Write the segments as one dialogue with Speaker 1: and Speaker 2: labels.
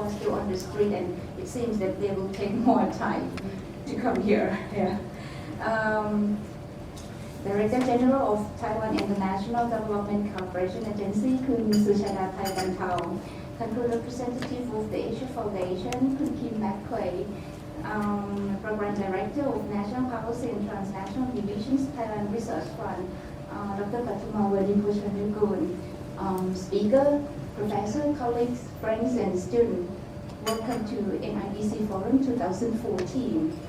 Speaker 1: are still on the street, and it seems that they will take more time to come here. Yeah. Director General of Taiwan International Development Cooperation Agency, Kun Suchada Thaibanthao, Country Representative of the Asia Foundation, Kun Kim McQuay, Program Director of National Policy and Transnational Divisions, Thailand Research Fund, Dr. Patumawadi Bhuchanukul, Speaker, Professor, colleagues, friends, and students. Welcome to NIDC Forum 2014.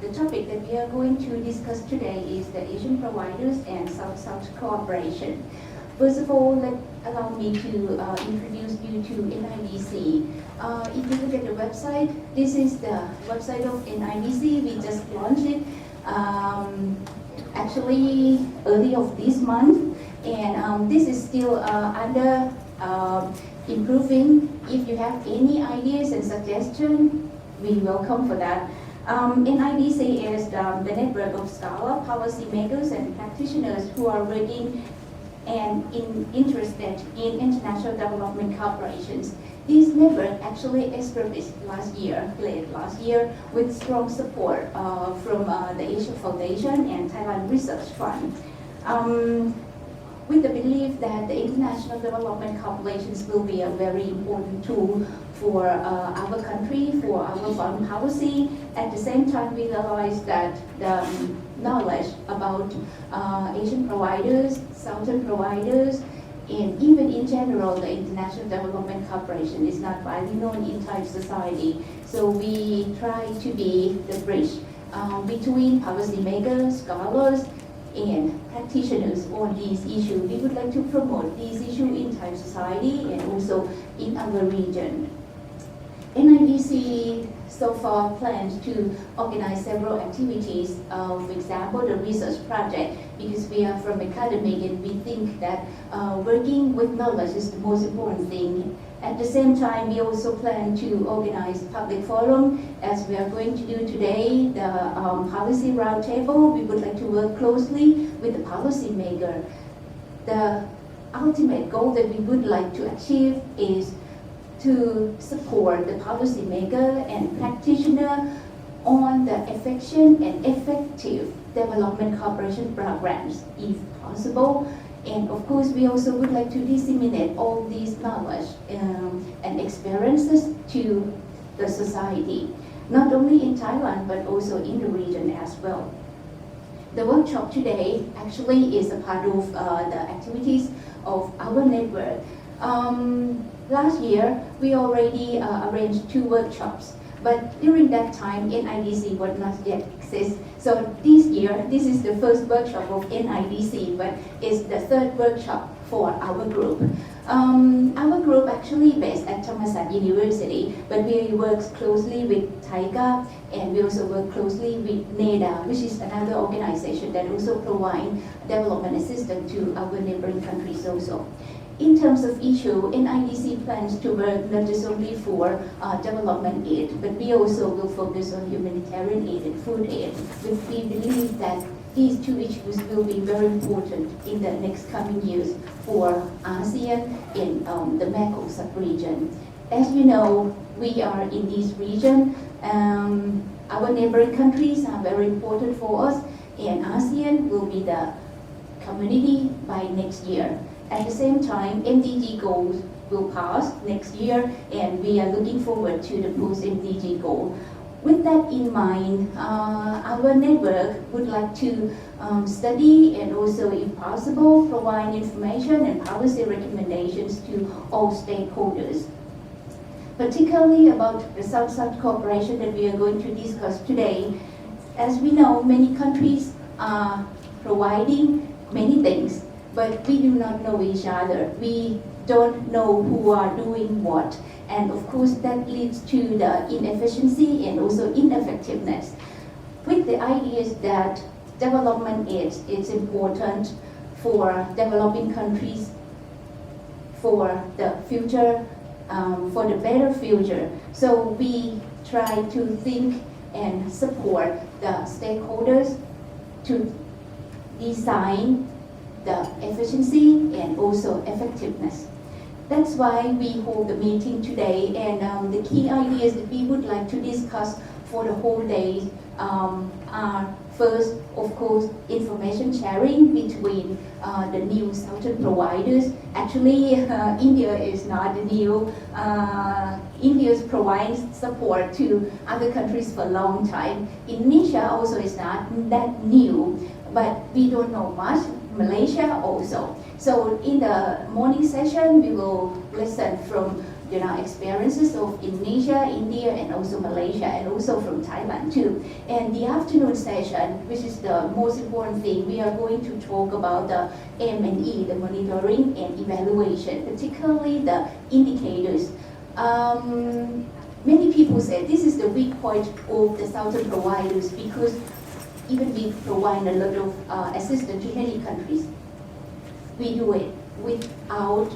Speaker 1: The topic that we are going to discuss today is the Asian providers and South-South cooperation. First of all, allow me to introduce you to NIDC. If you look at the website, this is the website of NIDC. We just launched it actually early of this month, and this is still under improving. If you have any ideas and suggestions, we welcome for that. NIDC is the network of scholars, policymakers, and practitioners who are working and interested in international development cooperations. This network actually established late last year, with strong support from the Asia Foundation and Thailand Research Fund. With the belief that the international development cooperations will be a very important tool for our country, for our foreign policy. At the same time, we realize that the knowledge about Asian providers, Southern providers, and even in general, the international development cooperation is not widely known in Thai society. So we try to be the bridge between policymakers, scholars, and practitioners on these issues. We would like to promote these issues in Thai society and also in our region. NIDC so far plans to organize several activities. For example, the research project, because we are from academic and we think that working with knowledge is the most important thing. At the same time, we also plan to organize public forum, as we are going to do today, the policy roundtable. We would like to work closely with the policymaker. The ultimate goal that we would like to achieve is to support the policymaker and practitioner on the efficient and effective development cooperation programs, if possible. And of course, we also would like to disseminate all these knowledge and experiences to the society, not only in Thailand, but also in the region as well. The workshop today actually is a part of the activities of our network. Last year, we already arranged 2 workshops, but during that time, NIDC was not yet exist. So this year, this is the first workshop of NIDC, but it's the 3rd workshop for our group. Our group actually based at Thammasat University, but we work closely with TIGA, and we also work closely with NEDA, which is another organization that also provides development assistance to our neighboring countries also. In terms of issue, NIDC plans to work not just only for development aid, but we also will focus on humanitarian aid and food aid. We believe that these 2 issues will be very important in the next coming years for ASEAN and the Bangkok sub-region. As you know, we are in this region. Our neighboring countries are very important for us, and ASEAN will be the community by next year. At the same time, MDG goals will pass next year, and we are looking forward to the post-MDG goal. With that in mind, our network would like to study and also, if possible, provide information and policy recommendations to all stakeholders. Particularly about the South-South cooperation that we are going to discuss today. As we know, many countries are providing many things, but we do not know each other. We don't know who are doing what. And of course, that leads to the inefficiency and also ineffectiveness. With the ideas that development aid is important for developing countries, for the future, for the better future. So we try to think and support the stakeholders to design the efficiency and also effectiveness. That's why we hold the meeting today, and the key ideas that we would like to discuss for the whole day are first, of course, information sharing between the new Southern providers. Actually, India is not new. India provides support to other countries for a long time. Indonesia also is not that new, but we don't know much. Malaysia also. So in the morning session, we will listen from experiences of Indonesia, India, and also Malaysia, and also from Thailand too. And the afternoon session, which is the most important thing, we are going to talk about the M&E, the monitoring and evaluation, particularly the indicators. Many people say this is the weak point of the Southern providers because even we provide a lot of assistance to many countries. We do it without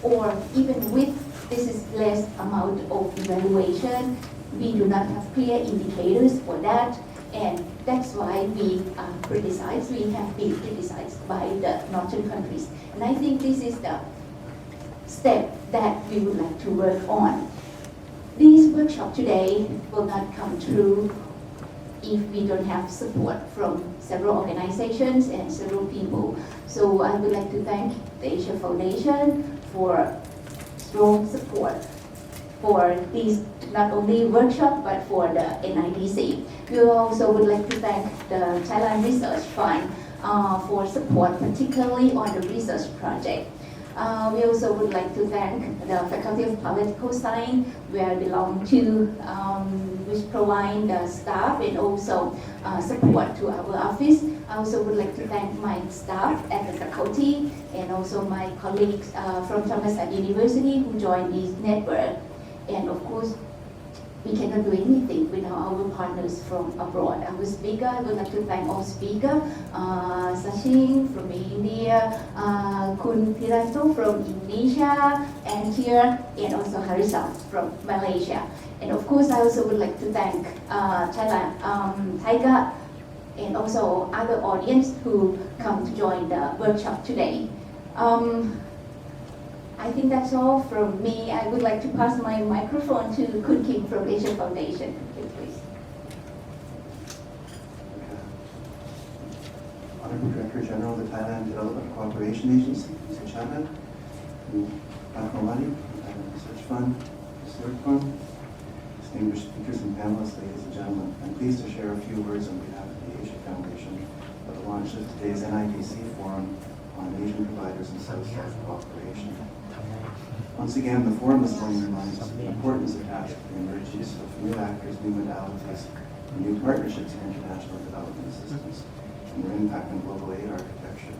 Speaker 1: or even with this is less amount of evaluation. We do not have clear indicators for that, and that's why we are criticized. We have been criticized by the northern countries, and I think this is the step that we would like to work on. This workshop today will not come through if we don't have support from several organizations and several people. So I would like to thank the Asia Foundation for strong support for this not only workshop but for the NIDC. We also would like to thank the Thailand Research Fund for support, particularly on the research project. We also would like to thank the Faculty of Political Science, where I belong to, which provide the staff and also support to our office. I also would like to thank my staff at the faculty and also my colleagues from Thammasat University who joined this network. And of course, we cannot do anything without our partners from abroad. Our speaker, I would like to thank all speakers, Sachin from India, Kun Pirato from Indonesia, and here, and also Harisa from Malaysia. And of course, I also would like to thank Thailand, Thaiga, and also other audience who come to join the workshop today. I think that's all from me. I would like to pass my microphone to Kun Kim from Asia Foundation. Please.
Speaker 2: Honorable Director General of the Thailand Development Cooperation Agency, Mr. Chabad, Dr. Mali, Thailand Research Fund, Mr. Sathorn, distinguished speakers and panelists, ladies and gentlemen. I'm pleased to share a few words on behalf of the Asia Foundation at the launch of today's NIDC Forum on Asian Providers and South-South Cooperation. Once again, the forum this morning reminds us of the importance attached to the emergence of new actors, new modalities, and new partnerships in international development assistance, and their impact on global aid architecture.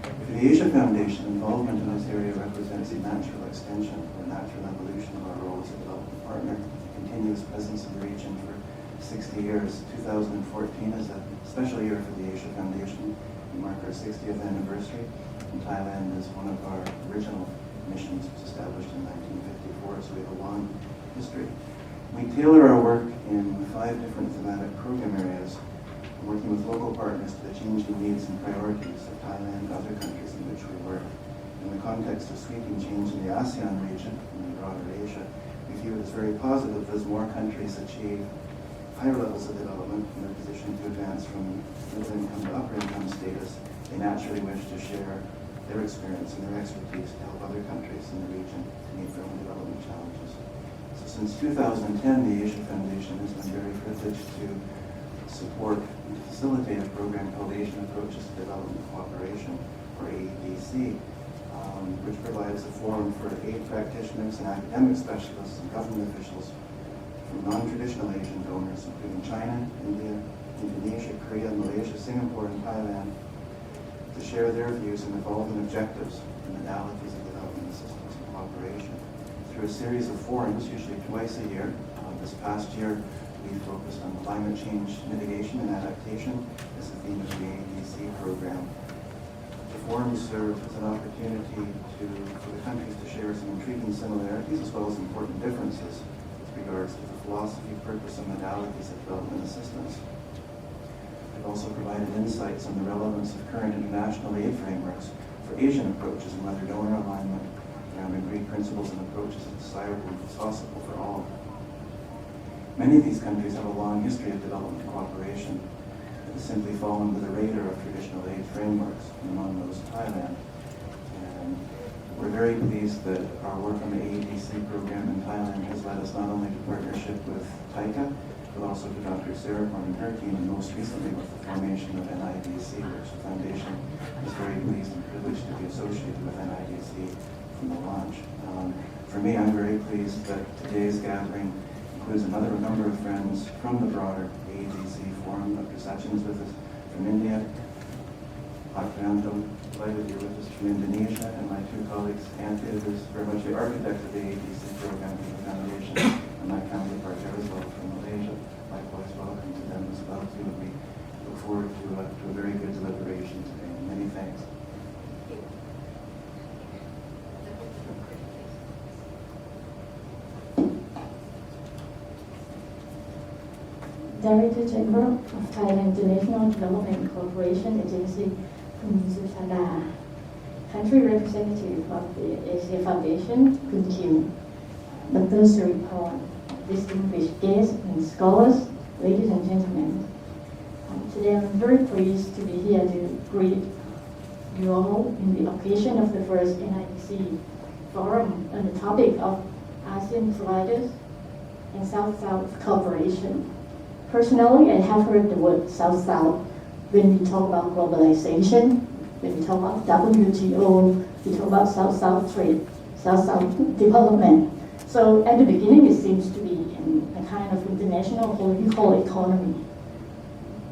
Speaker 2: For the Asia Foundation, involvement in this area represents a natural extension or natural evolution of our role as a development partner, a continuous presence in the region for 60 years. 2014 is a special year for the Asia Foundation. We mark our 60th anniversary, and Thailand is one of our original missions. Was established in 1954, so we have a long history. We tailor our work in 5 different thematic program areas, working with local partners to the changing needs and priorities of Thailand and other countries in which we work. In the context of sweeping change in the ASEAN region and in broader Asia, we view it as very positive as more countries achieve higher levels of development in their position to advance from middle income to upper income status. They naturally wish to share their experience and their expertise to help other countries in the region to meet their own development challenges. So since 2010, the Asia Foundation has been very privileged to support and facilitate a program called Asian Approaches to Development Cooperation, or AEDC, which provides a forum for aid practitioners and academic specialists and government officials from non-traditional Asian donors, including China, India, Indonesia, Korea, Malaysia, Singapore, and Thailand, to share their views and evolving objectives and modalities of development assistance and cooperation through a series of forums, usually twice a year. This past year, we focused on climate change mitigation and adaptation as the theme of the AEDC program. The forums serve as an opportunity for the countries to share some intriguing similarities as well as important differences with regards to the philosophy, purpose, and modalities of development assistance. It also provided insights on the relevance of current international aid frameworks for Asian approaches and whether donor alignment around agreed principles and approaches is desirable and possible for all. Many of these countries have a long history of development cooperation that has simply fallen under the radar of traditional aid frameworks, and among those Thailand. And we're very pleased that our work on the NIDC program in Thailand has led us not only to partnership with TICA, but also to Dr. Sathorn and her team, and most recently with the formation of NIDC, which the Foundation is very pleased and privileged to be associated with NIDC from the launch. For me, I'm very pleased that today's gathering includes another number of friends from the broader NIDC forum. Dr. Sachin is with us from India. Dr. Anton, delighted you're with us from Indonesia, and my two colleagues, Anthea, who's very much the architect of the NIDC program from the Foundation, and my counterpart Jaroslav from Malaysia. Likewise, welcome to them as well, too. We look forward to a very good deliberation today. Many thanks.
Speaker 3: Director General of Thailand International Development Cooperation Agency, Kun Suchanda, Country Representative of the Asia Foundation, Kun Kim, Dr. Suriporn, distinguished guests and scholars, ladies and gentlemen. Today I'm very pleased to be here to greet you all in the occasion of the first NIDC forum on the topic of ASEAN providers and South-South cooperation. Personally, I have heard the word South-South when we talk about globalization, when we talk about WTO, we talk about South-South trade, South-South development. So at the beginning, it seems to be a kind of international political economy.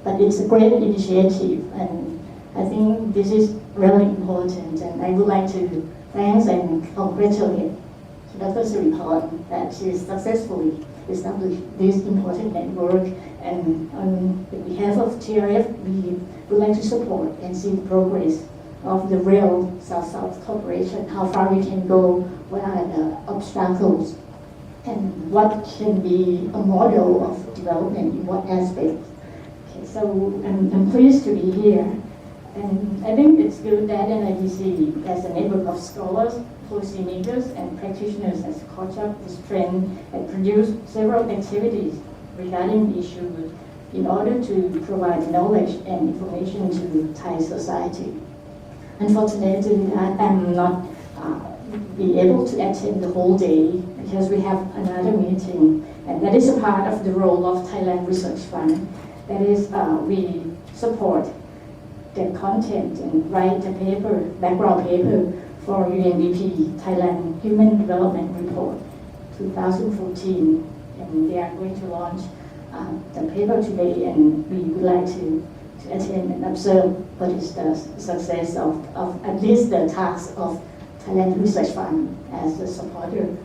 Speaker 3: But it's a great initiative, and I think this is really important, and I would like to thank and congratulate Dr. Suriporn that she successfully established this important network, and on behalf of TRF, we would like to support and see the progress of the real South-South cooperation, how far we can go, what are the obstacles, and what can be a model of development in what aspects. Okay, so I'm pleased to be here, and I think it's good that NIDC, as a network of scholars, policymakers, and practitioners, has caught up this trend and produced several activities regarding the issue in order to provide knowledge and information to Thai society. Unfortunately, I'm not be able to attend the whole day because we have another meeting, and that is a part of the role of Thailand Research Fund. That is, we support the content and write the paper, background paper for UNDP Thailand Human Development Report 2014, and they are going to launch the paper today, and we would like to attend and observe what is the success of at least the task of Thailand Research Fund as a supporter,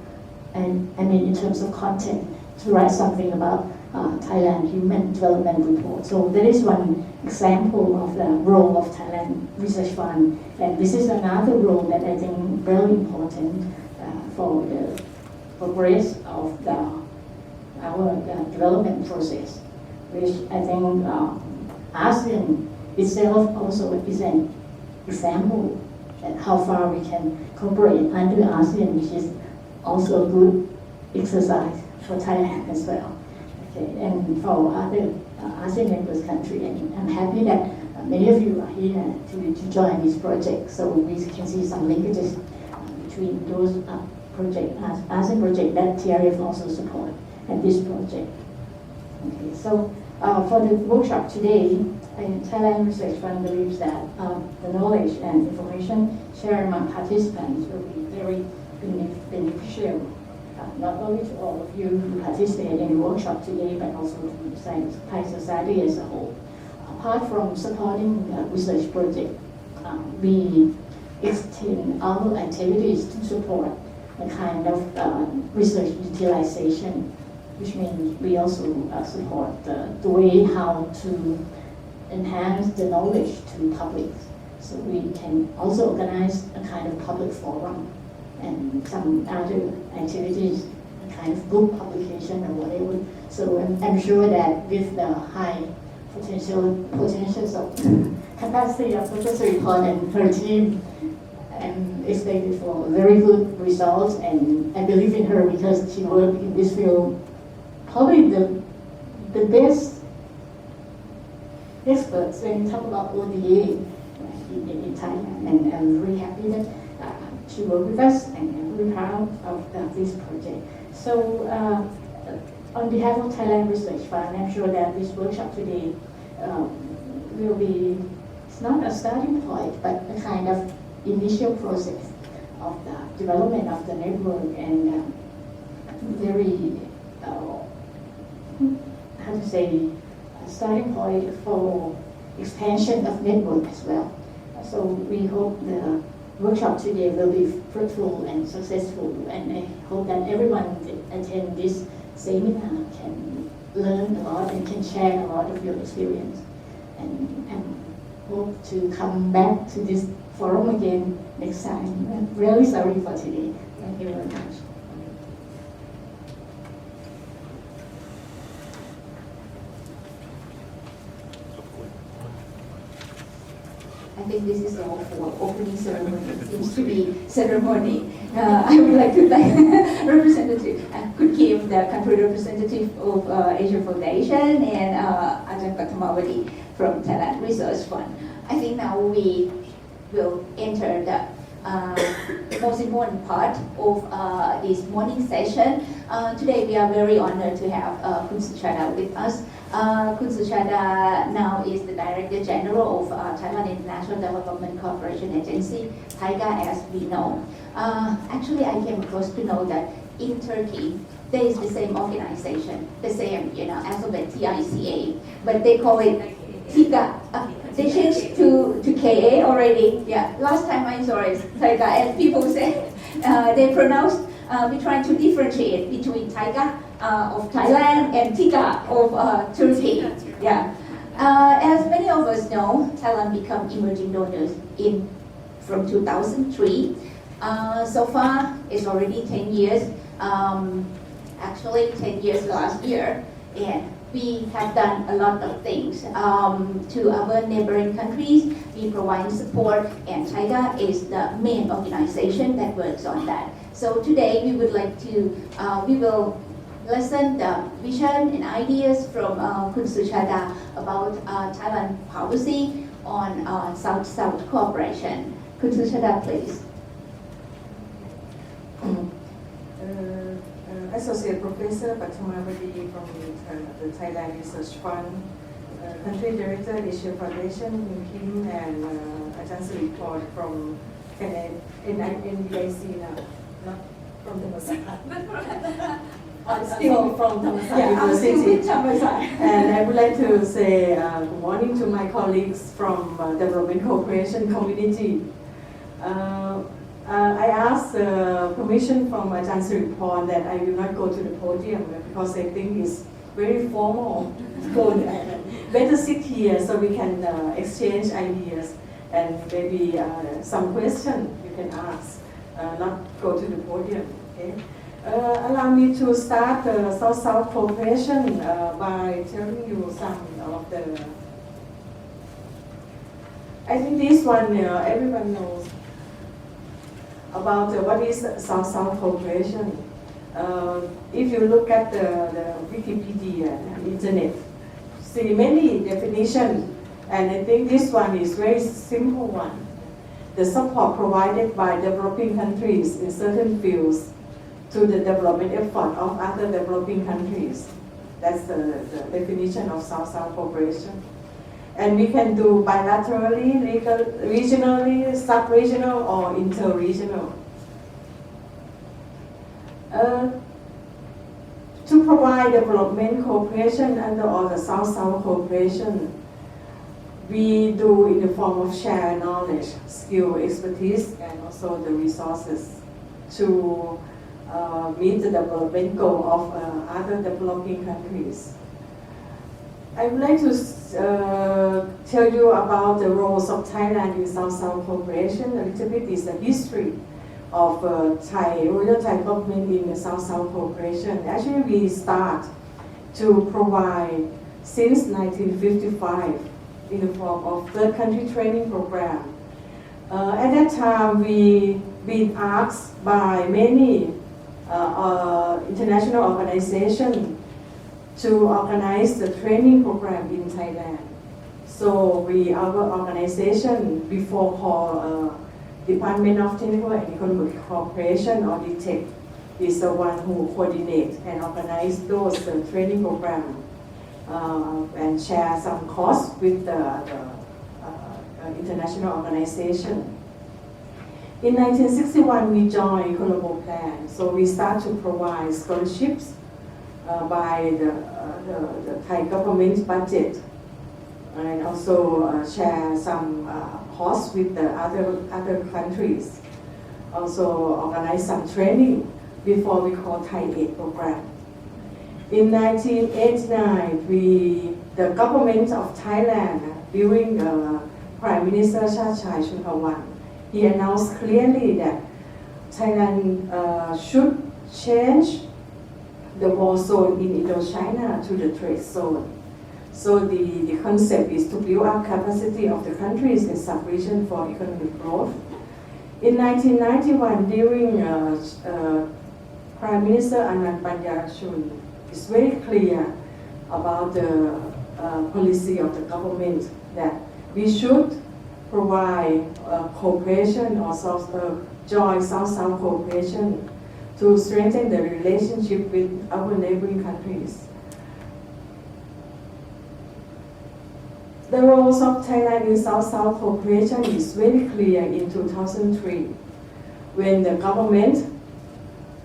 Speaker 3: and I mean in terms of content, to write something about Thailand Human Development Report. So that is one example of the role of Thailand Research Fund, and this is another role that I think very important for the progress of our development process, which I think ASEAN itself also is an example at how far we can cooperate under ASEAN, which is also a good exercise for Thailand as well. Okay, and for other ASEAN members country, and I'm happy that many of you are here to join this project, so we can see some linkages between those ASEAN project that TRF also support and this project. Okay, so for the workshop today, Thailand Research Fund believes that the knowledge and information shared among participants will be very beneficial, not only to all of you who participate in the workshop today, but also to the Thai society as a whole. Apart from supporting the research project, we extend our activities to support a kind of research utilization, which means we also support the way how to enhance the knowledge to public. So we can also organize a kind of public forum and some other activities, a kind of book publication or whatever. So I'm sure that with the high potentials of capacity of Dr. Suriporn and her team, I'm expected for very good results, and I believe in her because she worked in this field, probably the best experts when you talk about ODA in Thailand, and I'm very happy that she worked with us, and I'm very proud of this project. So on behalf of Thailand Research Fund, I'm sure that this workshop today will be, it's not a starting point, but a kind of initial process of the development of the network, and very, how to say, a starting point for expansion of network as well. So we hope the workshop today will be fruitful and successful, and I hope that everyone that attend this seminar can learn a lot and can share a lot of your experience, and hope to come back to this forum again next time. I'm really sorry for today. Thank you very much.
Speaker 1: I think this is all for opening ceremony. It seems to be ceremony. I would like to thank representative, Khun Kim, the country representative of Asia Foundation, and Ajahn Pattamawati from Thailand Research Fund. I think now we will enter the most important part of this morning session. Today we are very honored to have Khun Suchada with us. Khun Suchada now is the Director General of Thailand International Development Cooperation Agency, TIGA as we know. Actually, I came across to know that in Turkey, there is the same organization, the same alphabet TICA, but they call it TIGA. They changed to KA already. Yeah, last time I saw it, TIGA, and people say they pronounced. We try to differentiate between TIGA of Thailand and TIGA of Turkey. Yeah. As many of us know, Thailand became emerging donors from 2003. So far, it's already 10 years. Actually, 10 years last year, and we have done a lot of things to our neighboring countries. We provide support, and TIGA is the main organization that works on that. So today we would like to, we will listen the vision and ideas from Khun Suchada about Thailand policy on South-South cooperation. Khun Suchada, please.
Speaker 4: Associate Professor Pattamawati from the Thailand Research Fund, Country Director Asia Foundation, Kim, and Ajahn Siriport from NIDC now, not from Thammasat. Still from Thammasat University. And I would like to say good morning to my colleagues from Development Cooperation Community. I asked permission from Ajahn Siriport that I will not go to the podium because I think it's very formal. Better sit here so we can exchange ideas and maybe some questions you can ask, not go to the podium. Okay? Allow me to start South-South cooperation by telling you some of the. I think this one everyone knows about what is South-South cooperation. If you look at the Wikipedia and Internet, see many definitions, and I think this one is very simple one. The support provided by developing countries in certain fields to the development effort of other developing countries. That's the definition of South-South cooperation. And we can do bilaterally, regionally, sub-regional, or inter-regional. To provide development cooperation under all the South-South cooperation, we do in the form of shared knowledge, skill, expertise, and also the resources to meet the development goal of other developing countries. I would like to tell you about the roles of Thailand in South-South cooperation. A little bit is the history of Royal Thai government in the South-South cooperation. Actually, we start to provide since 1955 in the form of third country training program At that time, we been asked by many international organizations to organize the training program in Thailand. So our organization, before called Department of Technical and Economic Cooperation, or DTEC, is the one who coordinates and organize those training programs and share some costs with the international organization. In 1961, we joined Colombo Plan, so we start to provide scholarships by the Thai government's budget, and also share some costs with the other countries. Also organize some training before we call Thai Aid program. In 1989, the government of Thailand, during Prime Minister Chachai Chunhawan, he announced clearly that Thailand should change the war zone in Indochina to the trade zone. So the concept is to build up capacity of the countries in sub-region for economic growth. In 1991, during Prime Minister Anand Panjashun, it's very clear about the policy of the government that we should provide cooperation or joint South-South cooperation to strengthen the relationship with our neighboring countries. The roles of Thailand in South-South cooperation is very clear in 2003, when the government,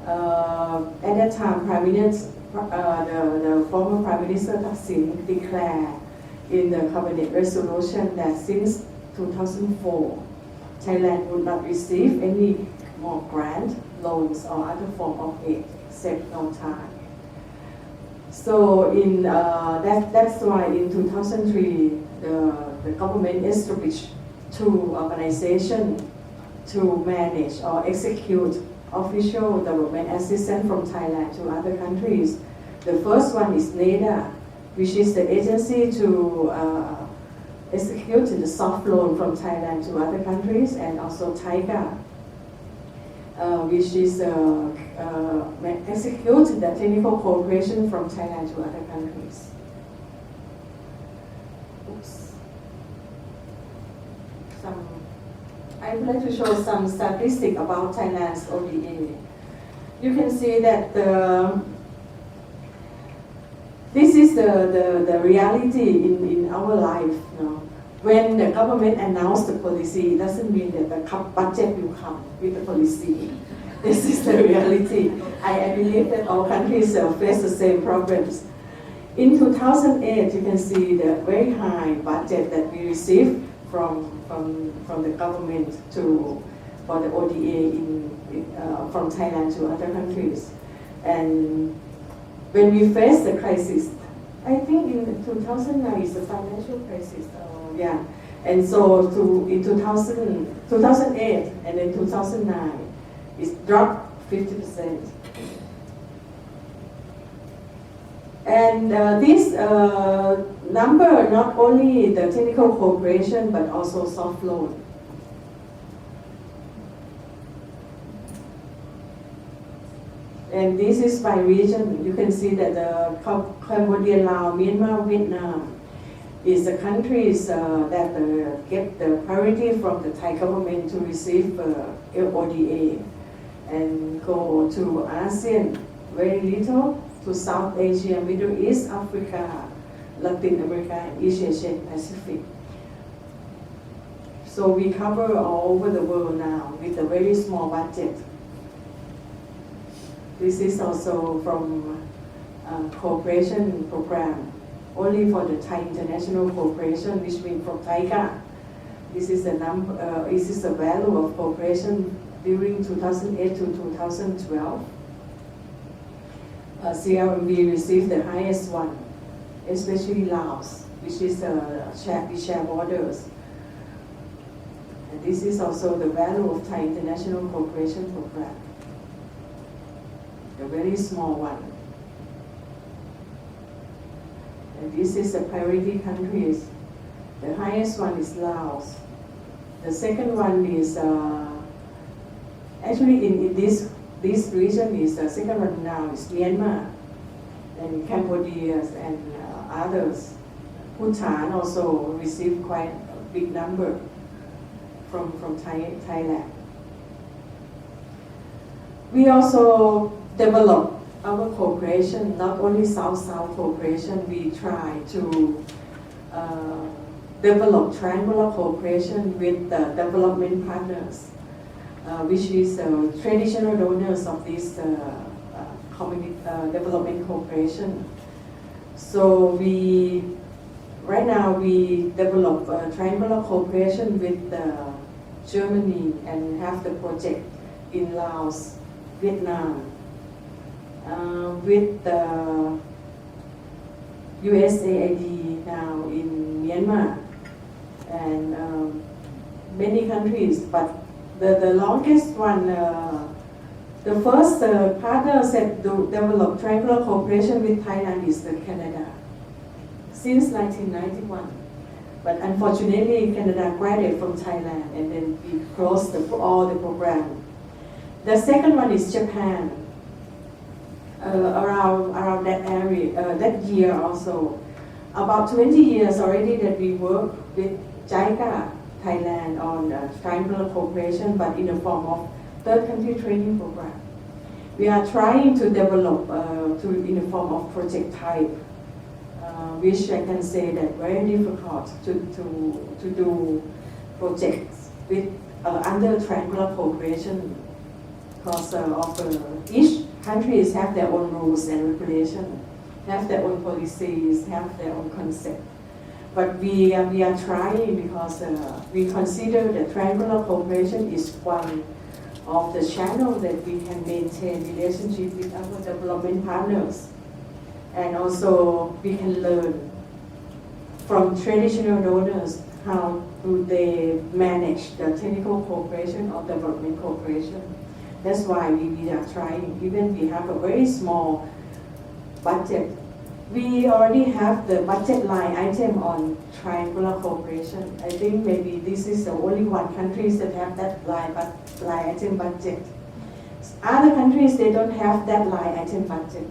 Speaker 4: at that time, the former Prime Minister Thaksin declared in the cabinet resolution that since 2004, Thailand would not receive any more grant, loans, or other form of aid except no time. So that's why in 2003, the government established two organizations to manage or execute official development assistance from Thailand to other countries. The first one is NIDC, which is the agency to execute the soft loan from Thailand to other countries, and also TIGA, which is execute the technical cooperation from Thailand to other countries. I would like to show some statistics about Thailand's ODA. You can see that this is the reality in our life. When the government announced the policy, it doesn't mean that the budget will come with the policy. This is the reality. I believe that all countries face the same problems. In 2008, you can see the very high budget that we received from the government for the ODA from Thailand to other countries. And when we face the crisis, I think in 2009 is the financial crisis. Yeah, and so in 2008 and then 2009, it's dropped 50%. And this number, not only the technical cooperation, but also soft loan. And this is by region. You can see that the Cambodia, Laos, Myanmar, Vietnam is the countries that get the priority from the Thai government to receive ODA, and go to ASEAN very little, to South Asia, Middle East, Africa, Latin America, and East Asia Pacific. So we cover all over the world now with a very small budget. This is also from cooperation program, only for the Thai International Cooperation, which means from TIGA. This is the number. This is the value of cooperation during 2008 to 2012. CRMB received the highest one, especially Laos, which is we share borders. And this is also the value of Thai International Cooperation Program, a very small one. And this is the priority countries. The highest one is Laos. The second one is actually in this region is the second one now is Myanmar and Cambodia and others. Bhutan also received quite a big number from Thailand. We also develop our cooperation, not only South-South cooperation, we try to develop triangular cooperation with the development partners, which is traditional donors of this development cooperation. So right now we develop triangular cooperation with Germany and have the project in Laos, Vietnam, with the USAID now in Myanmar and many countries, but the longest one, the first partner that developed triangular cooperation with Thailand is Canada since 1991. But unfortunately, Canada graduated from Thailand and then we closed all the program. The second one is Japan. Around that area, that year also, about 20 years already that we work with JICA Thailand on triangular cooperation, but in the form of third country training program. We are trying to develop in the form of project type, which I can say that very difficult to do projects with under triangular cooperation because of each countries have their own rules and regulations, have their own policies, have their own concept. But we are trying because we consider that triangular cooperation is one of the channels that we can maintain relationship with our development partners. And also we can learn from traditional donors how do they manage the technical cooperation or development cooperation. That's why we are trying. Even we have a very small budget. We already have the budget line item on triangular cooperation. I think maybe this is the only one countries that have that line item budget. Other countries, they don't have that line item budget.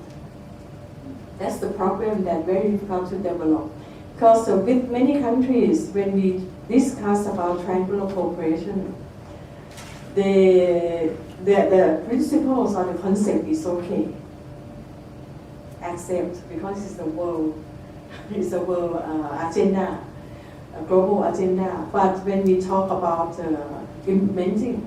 Speaker 4: That's the problem that very difficult to develop. Because with many countries, when we discuss about triangular cooperation, the principles or the concept is okay. Accept because it's a world agenda, a global agenda. But when we talk about implementing,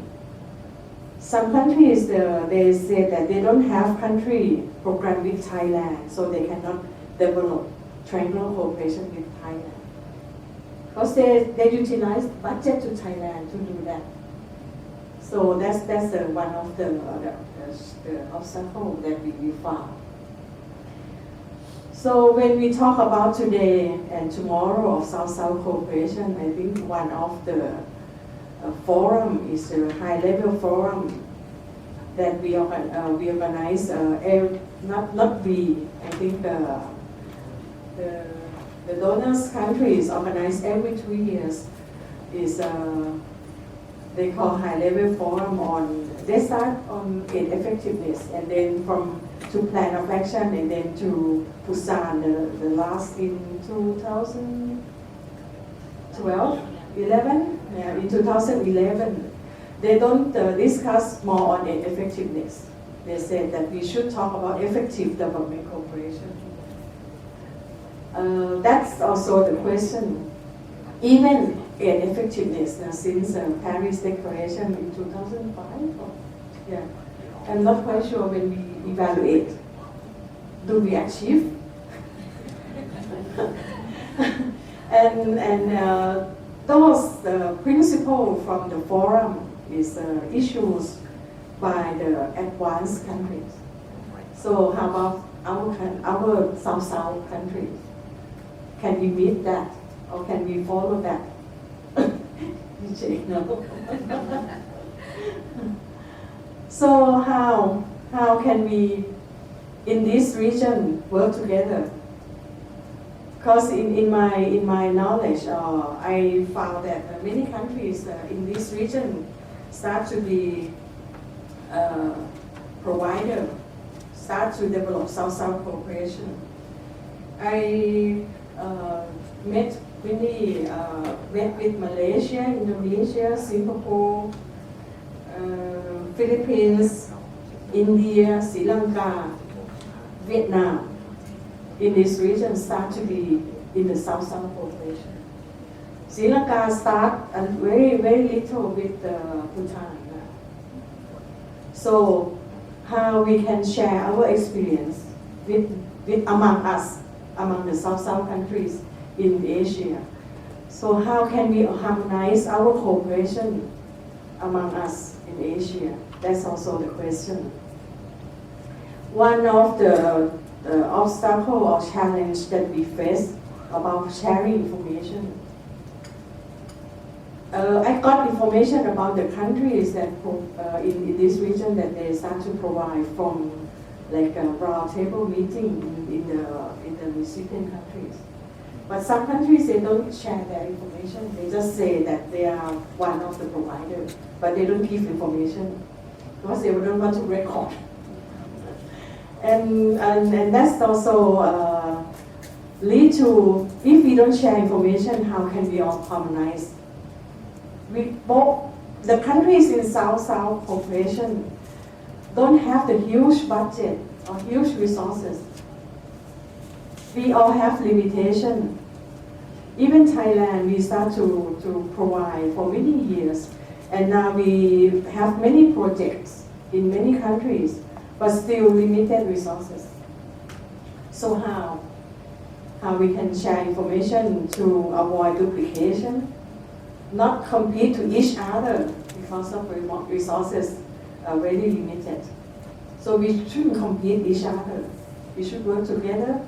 Speaker 4: some countries they say that they don't have country program with Thailand, so they cannot develop triangular cooperation with Thailand because they utilize budget to Thailand to do that. So that's one of the obstacles that we found. So when we talk about today and tomorrow of South-South cooperation, I think one of the forum is a high-level forum that we organize. Not we. I think the donors countries organize every 2 years. Is they call high-level forum on. They start on aid effectiveness and then to plan of action and then to Busan, the last in 11. Yeah, in 2011, they don't discuss more on aid effectiveness. They said that we should talk about effective development cooperation. That's also the question. Even aid effectiveness since Paris Declaration in 2005. Yeah, I'm not quite sure when we evaluate. Do we achieve? and those principles from the forum is issues by the advanced countries. So how about our South-South countries? Can we meet that or can we follow that? No. So how can we in this region work together? Because in my knowledge, I found that many countries in this region start to be provider, start to develop South-South cooperation. I met with Malaysia, Indonesia, Singapore, Philippines, India, Sri Lanka, Vietnam. In this region start to be in the South-South cooperation. Sri Lanka start very little with Bhutan. So how we can share our experience with among us, among the South-South countries in Asia. So how can we harmonize our cooperation among us in Asia? That's also the question. One of the obstacle or challenge that we face about sharing information. I got information about the countries that in this region that they start to provide from like a round table meeting in the recipient countries. But some countries they don't share their information. They just say that they are one of the providers, but they don't give information because they don't want to record. And that's also lead to, if we don't share information, how can we all harmonize? The countries in South-South cooperation don't have the huge budget or huge resources. We all have limitation. Even Thailand, we start to provide for many years, and now we have many projects in many countries, but still limited resources. So how we can share information to avoid duplication, not compete to each other because of resources are very limited. So we shouldn't compete each other. We should work together.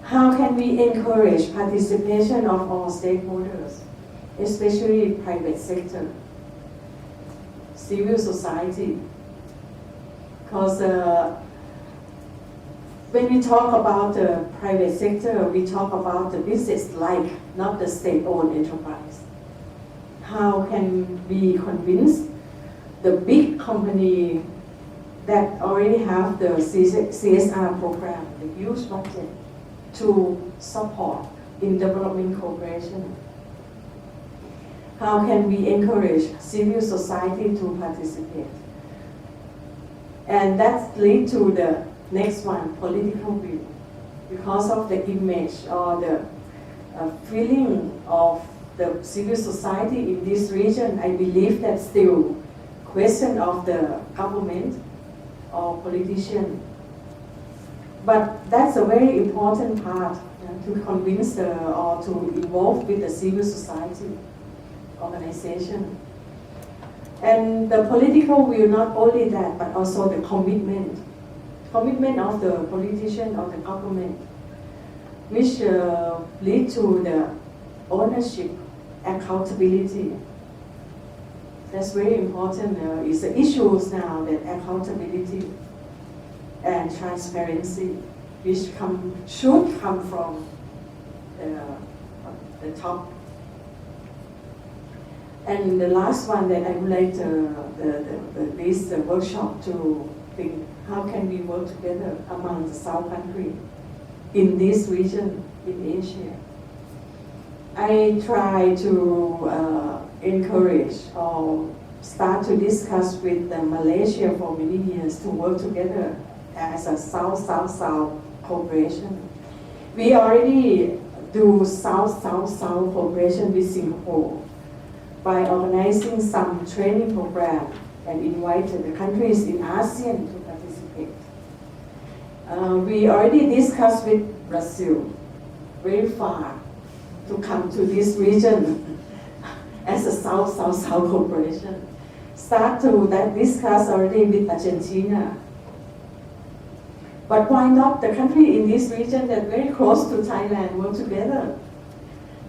Speaker 4: How can we encourage participation of all stakeholders, especially private sector, civil society? Because when we talk about the private sector, we talk about the business like, not the state-owned enterprise. How can we convince the big company that already have the CSR program, the huge budget, to support in development cooperation? How can we encourage civil society to participate? And that leads to the next one, political will. Because of the image or the feeling of the civil society in this region, I believe that still question of the government or politician. But that's a very important part to convince or to involve with the civil society organization. And the political will, not only that, but also the commitment of the politician or the government, which lead to the ownership, accountability. That's very important. It's the issues now, that accountability and transparency, which should come from the top. And the last one that I would like this workshop to think, how can we work together among the South country in this region in Asia? I try to encourage or start to discuss with Malaysia for many years to work together as a South-South-South cooperation. We already do South-South-South cooperation with Singapore by organizing some training program and invited the countries in ASEAN to participate. We already discussed with Brazil, very far, to come to this region as a South-South-South cooperation. Start to discuss already with Argentina. But why not the country in this region that very close to Thailand work together?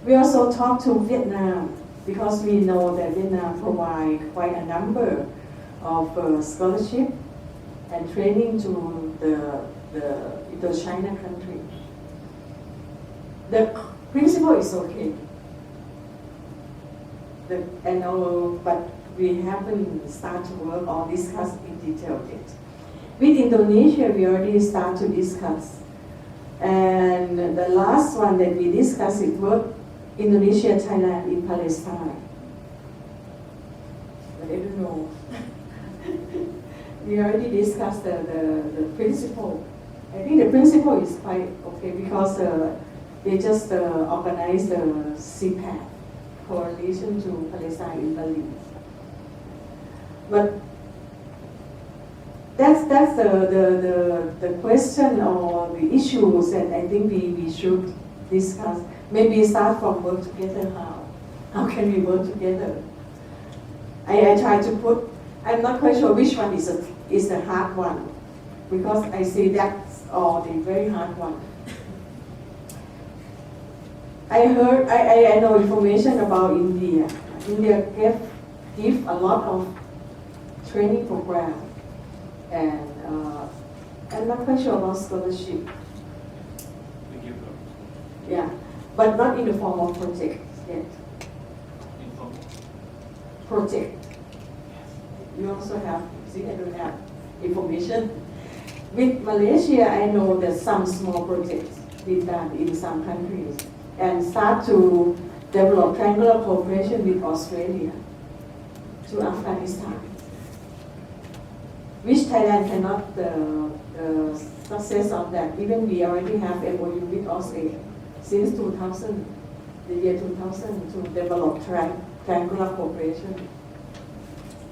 Speaker 4: We also talk to Vietnam, because we know that Vietnam provide quite a number of scholarship and training to the Indochina country. The principle is okay. But we haven't started to work or discuss in detail yet. With Indonesia, we already start to discuss. And the last one that we discussed it was Indonesia, Thailand in Palestine. But I don't know. We already discussed the principle. I think the principle is quite okay because they just organized the CPAC, Coalition to Palestine in Berlin. But that's the question or the issues that I think we should discuss. Maybe start from work together. How can we work together? I try to put. I'm not quite sure which one is the hard one, because I see that's the very hard one. I know information about India. India give a lot of training program, and I'm not quite sure about scholarship. Yeah, but not in the form of project yet. Project. You also have, see, I don't have information. With Malaysia, I know that some small projects been done in some countries and start to develop triangular cooperation with Australia to Afghanistan, which Thailand cannot success on that. Even we already have MOU with Australia since 2000, the year 2000, to develop triangular cooperation.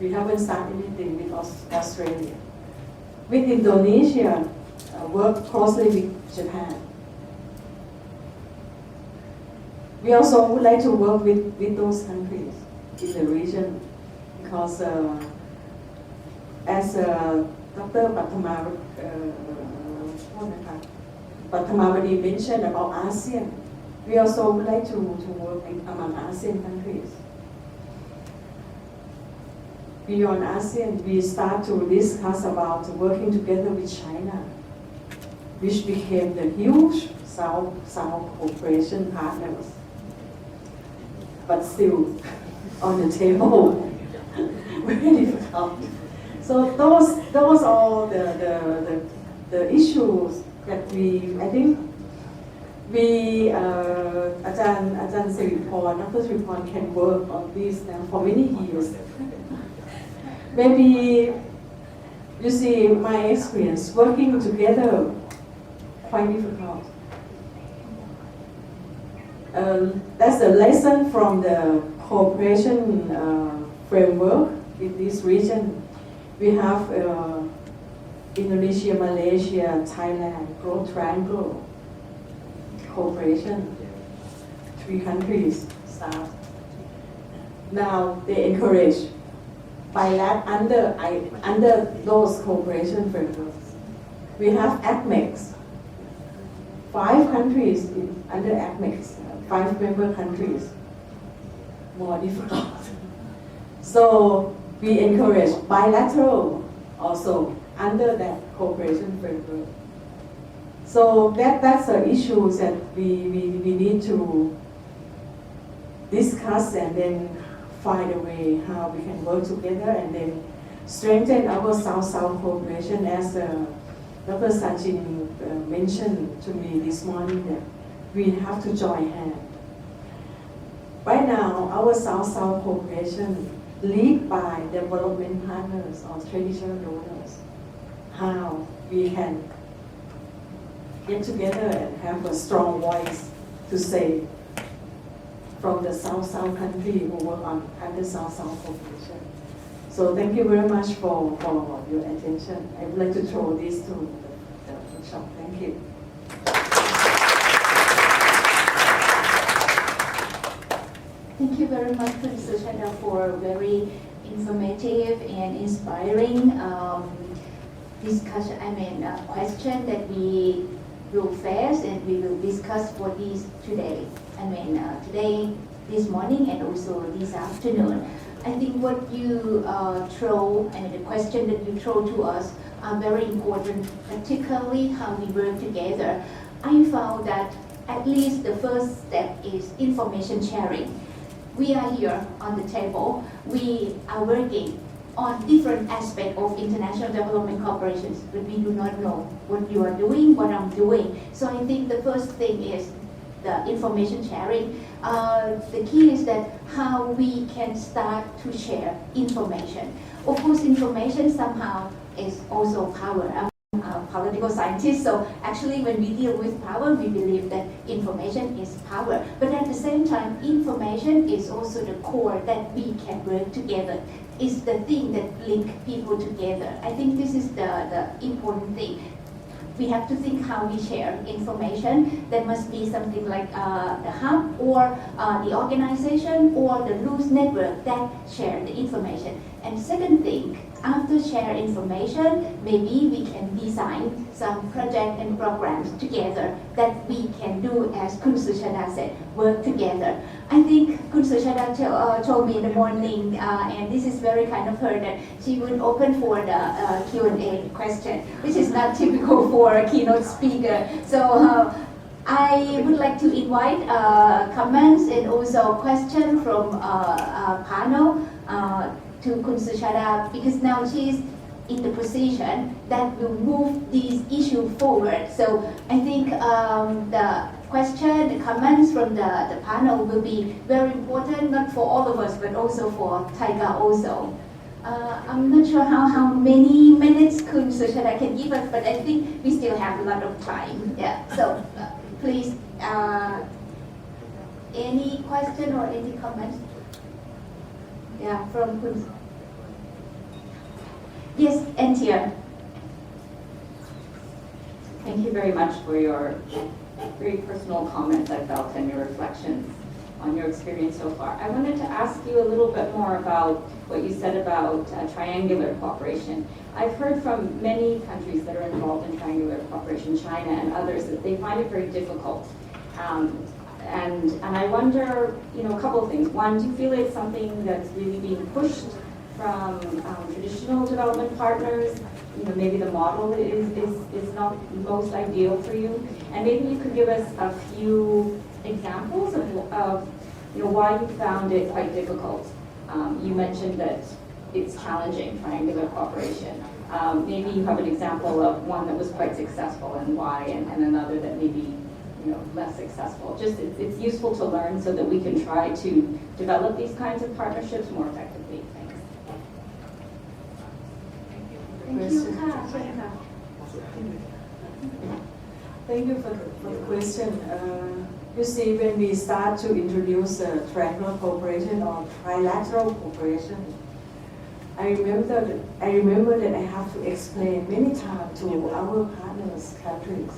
Speaker 4: We haven't started anything with Australia. With Indonesia, work closely with Japan. We also would like to work with those countries in the region because as Dr. Pathamawadi mentioned about ASEAN, we also would like to work with among ASEAN countries. Beyond ASEAN, we start to discuss about working together with China, which became the huge South cooperation partners, but still on the table. Very difficult. So those are the issues that I think Ajahn Siripon, Dr. Siripon can work on this now for many years. Maybe, you see, my experience working together quite difficult. That's a lesson from the cooperation framework in this region. We have Indonesia, Malaysia, Thailand, Growth Triangle cooperation. 3 countries start. Now they encourage bilateral under those cooperation frameworks. We have ACMEX. 5 countries under ACMEX, 5 member countries. More difficult. So we encourage bilateral also under that cooperation framework. So that's the issues that we need to discuss and then find a way how we can work together and then strengthen our South-South cooperation, as Dr. Sachin mentioned to me this morning, that we have to join hands. Right now, our South-South cooperation led by development partners or traditional donors, how we can get together and have a strong voice to say from the South-South country who work on under South-South cooperation. So thank you very much for your attention. I would like to throw this to the workshop. Thank you.
Speaker 1: Thank you very much, Professor Chanda, for a very informative and inspiring discussion. Question that we will face and we will discuss for this today. Today, this morning, and also this afternoon. I think what you the question that you throw to us are very important, particularly how we work together. I found that at least the first step is information sharing. We are here on the table. We are working on different aspects of international development corporations, but we do not know what you are doing, what I'm doing. So I think the first thing is the information sharing. The key is that how we can start to share information. Of course, information somehow is also power. I'm a political scientist, so actually when we deal with power, we believe that information is power. But at the same time, information is also the core that we can work together. It's the thing that link people together. I think this is the important thing. We have to think how we share information. There must be something like the hub or the organization or the loose network that share the information. And second thing, after share information, maybe we can design some project and programs together that we can do, as Kun Suchada said, work together. I think Kun Suchada told me in the morning, and this is very kind of her, that she would open for the Q&A question, which is not typical for a keynote speaker. So I would like to invite comments and also questions from panel to Kun Suchada, because now she's in the position that will move these issues forward. So I think the question, the comments from the panel will be very important, not for all of us, but also for Taiga also. I'm not sure how many minutes Kun Suchada can give us, but I think we still have a lot of time. Yeah. So please, any question or any comments? Yeah, from Kun. Yes, and here.
Speaker 5: Thank you very much for your very personal comments, I felt, and your reflections on your experience so far. I wanted to ask you a little bit more about what you said about triangular cooperation. I've heard from many countries that are involved in triangular cooperation, China and others, that they find it very difficult. And I wonder, a couple of things. One, do you feel it's something that's really being pushed from traditional development partners? Maybe the model is not most ideal for you. And maybe you could give us a few examples of why you found it quite difficult. You mentioned that it's challenging, triangular cooperation. Maybe you have an example of one that was quite successful and why, and another that maybe less successful. Just it's useful to learn so that we can try to develop these kinds of partnerships more effectively. Thanks.
Speaker 1: Thank you, Ka.
Speaker 4: Thank you for the question. You see, when we start to introduce triangular cooperation or trilateral cooperation, I remember that I have to explain many times to our partners countries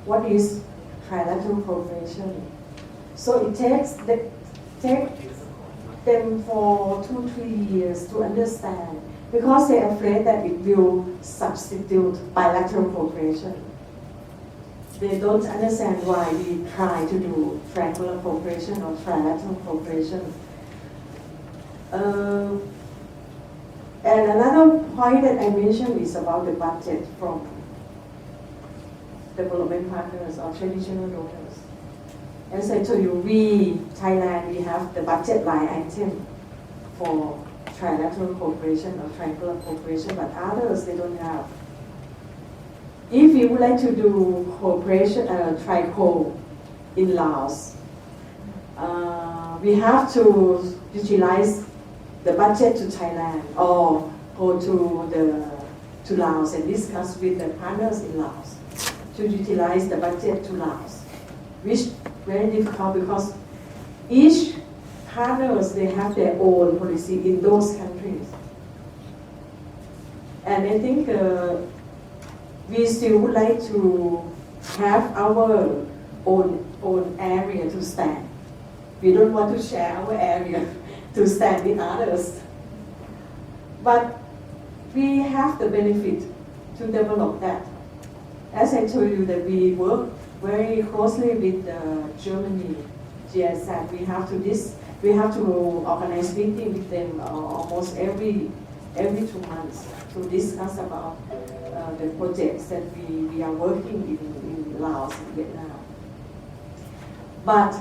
Speaker 4: what is trilateral cooperation. So it takes them for 2-3 years to understand, because they're afraid that it will substitute bilateral cooperation. They don't understand why we try to do triangular cooperation or trilateral cooperation. And another point that I mentioned is about the budget from development partners or traditional donors. As I told you, Thailand, we have the budget line item for trilateral cooperation or triangular cooperation, but others, they don't have. If we would like to do cooperation, TRICO in Laos, we have to utilize the budget to Thailand or go to Laos and discuss with the partners in Laos to utilize the budget to Laos, which very difficult because each partners, they have their own policy in those countries. And I think we still would like to have our own area to stand. We don't want to share our area to stand with others. But we have the benefit to develop that. As I told you that we work very closely with Germany, GIZ. We have to organize meeting with them almost every 2 months to discuss about the projects that we are working in Laos and Vietnam. But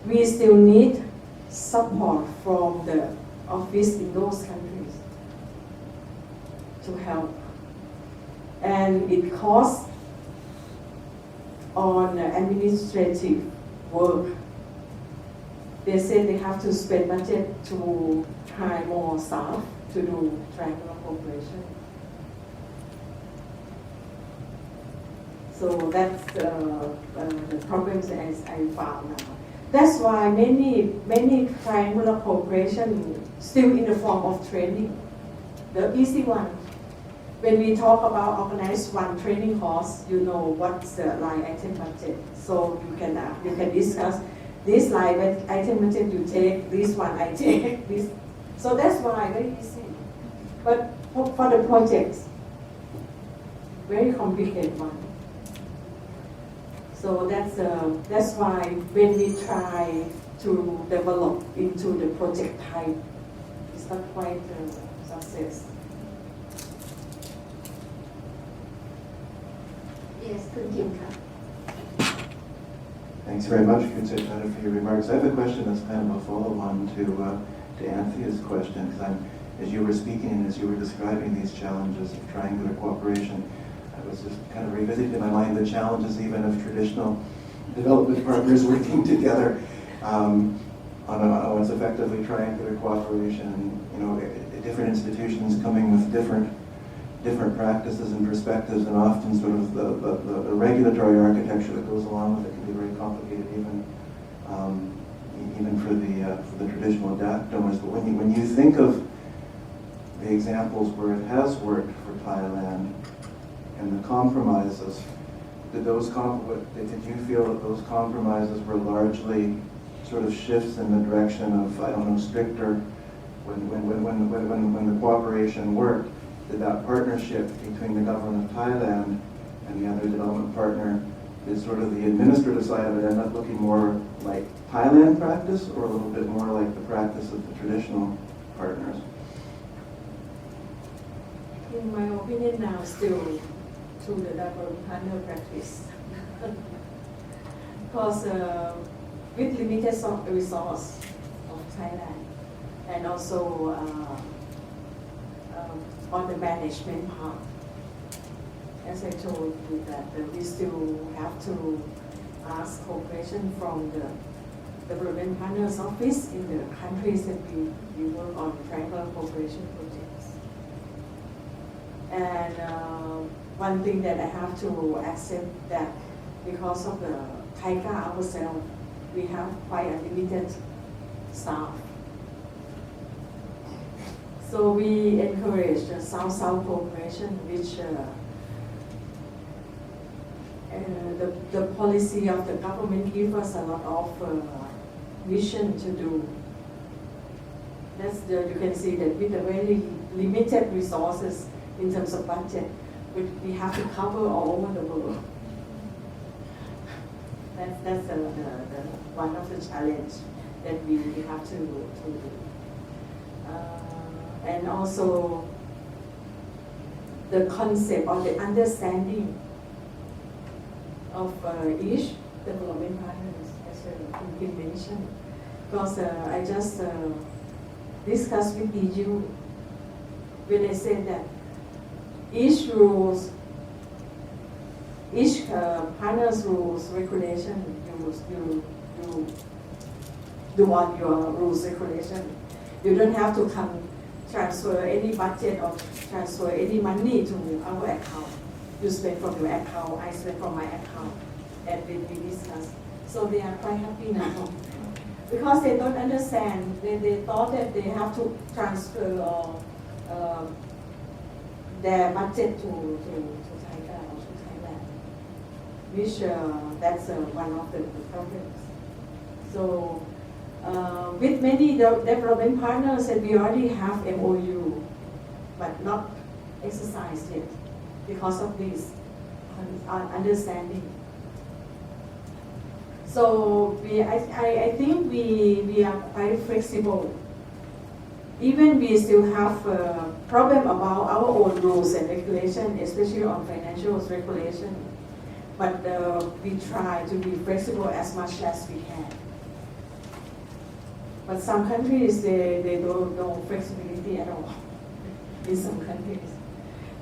Speaker 4: we still need support from the office in those countries to help. And it costs on administrative work. They say they have to spend budget to hire more staff to do triangular cooperation. So that's the problems as I found now. That's why many triangular cooperation still in the form of training. The easy one. When we talk about organized one training course, you know what's the line item budget. So you can discuss this line item budget you take, this one I take, this. So that's why very easy. But for the projects, very complicated one. So that's why when we try to develop into the project type, it's not quite a success.
Speaker 1: Yes, Kun Kim ka.
Speaker 2: Thanks very much, Kunsetada, for your remarks. I have a question that's kind of a follow-on to Anthea's question, because as you were speaking and as you were describing these challenges of triangular cooperation, I was just kind of revisiting in my mind the challenges even of traditional development partners working together on what's effectively triangular cooperation. You know, different institutions coming with different practices and perspectives, and often sort of the regulatory architecture that goes along with it can be very complicated, even for the traditional donors. But when you think of the examples where it has worked for Thailand and the compromises, did you feel that those compromises were largely sort of shifts in the direction of, I don't know, stricter when the cooperation worked? Did that partnership between the government of Thailand and the other development partner, is sort of the administrative side of it end up looking more like Thailand practice or a little bit more like the practice of the traditional partners?
Speaker 4: In my opinion now, still to the development partner practice. Because with limited resource of Thailand, and also on the management part, as I told you that we still have to ask cooperation from the development partners office in the countries that we work on triangular cooperation projects. And one thing that I have to accept that because of the TICA ourselves, we have quite a limited staff. So we encourage the South-South cooperation, which the policy of the government gives us a lot of vision to do. You can see that with the very limited resources in terms of budget, we have to cover all over the world. That's one of the challenges that we have to do. And also the concept or the understanding of each development partners, as you mentioned. Because I just discussed with EU when I said that each partner's rules, regulation, you do on your rules, regulation. You don't have to transfer any budget or transfer any money to our account. You spend from your account, I spend from my account, and then we discuss. So they are quite happy now. Because they don't understand, they thought that they have to transfer their budget to Thailand or to Thailand, which that's one of the problems. So with many development partners, and we already have MOU, but not exercised yet because of this understanding. So I think we are quite flexible. Even we still have a problem about our own rules and regulation, especially on financial regulation. but we try to be flexible as much as we can. But some countries, they don't know flexibility at all in some countries.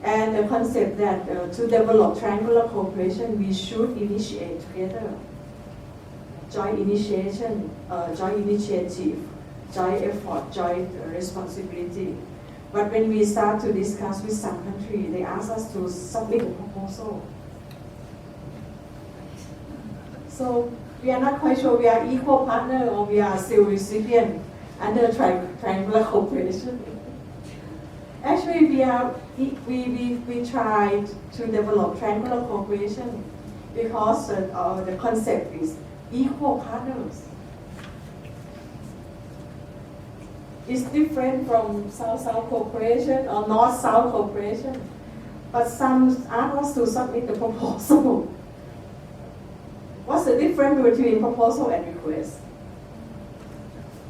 Speaker 4: And the concept that to develop triangular cooperation, we should initiate together. Joint initiation, joint initiative, joint effort, joint responsibility. But when we start to discuss with some country, they ask us to submit a proposal. So we are not quite sure we are equal partner or we are still recipient under triangular cooperation. Actually, we tried to develop triangular cooperation because the concept is equal partners. It's different from South-South cooperation or North-South cooperation. But some ask us to submit the proposal. What's the difference between proposal and request?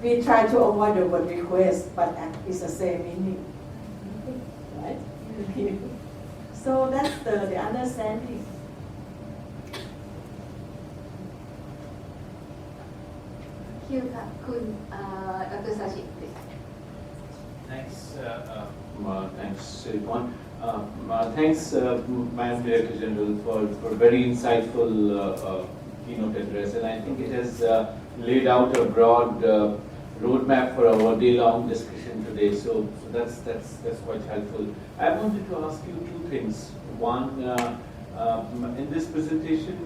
Speaker 4: We try to avoid the word request, but it's the same meaning. Right? So that's the understanding.
Speaker 1: Thank you ค่ะคุณDr. Sachit please.
Speaker 6: Thanks, thanks, Sathorn. Thanks, Madam Director General, for very insightful keynote address, and I think it has laid out a broad roadmap for our day-long discussion today. So that's quite helpful. I wanted to ask you two things. One, in this presentation,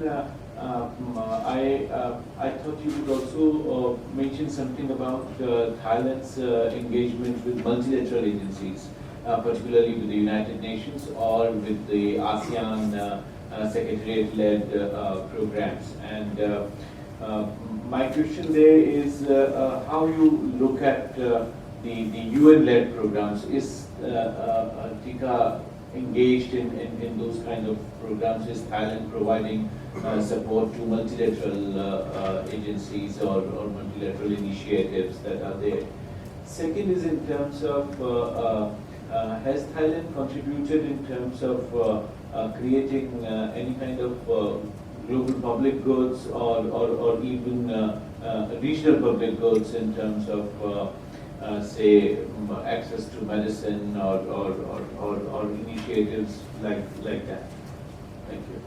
Speaker 6: I thought you would also mention something about Thailand's engagement with multilateral agencies, particularly with the United Nations or with the ASEAN Secretariat-led programs. And my question there is how you look at the UN-led programs. Is TICA engaged in those kind of programs? Is Thailand providing support to multilateral agencies or multilateral initiatives that are there? Second is in terms of, has Thailand contributed in terms of creating any kind of global public goods or even regional public goods in terms of say access to medicine or initiatives like that? Thank you.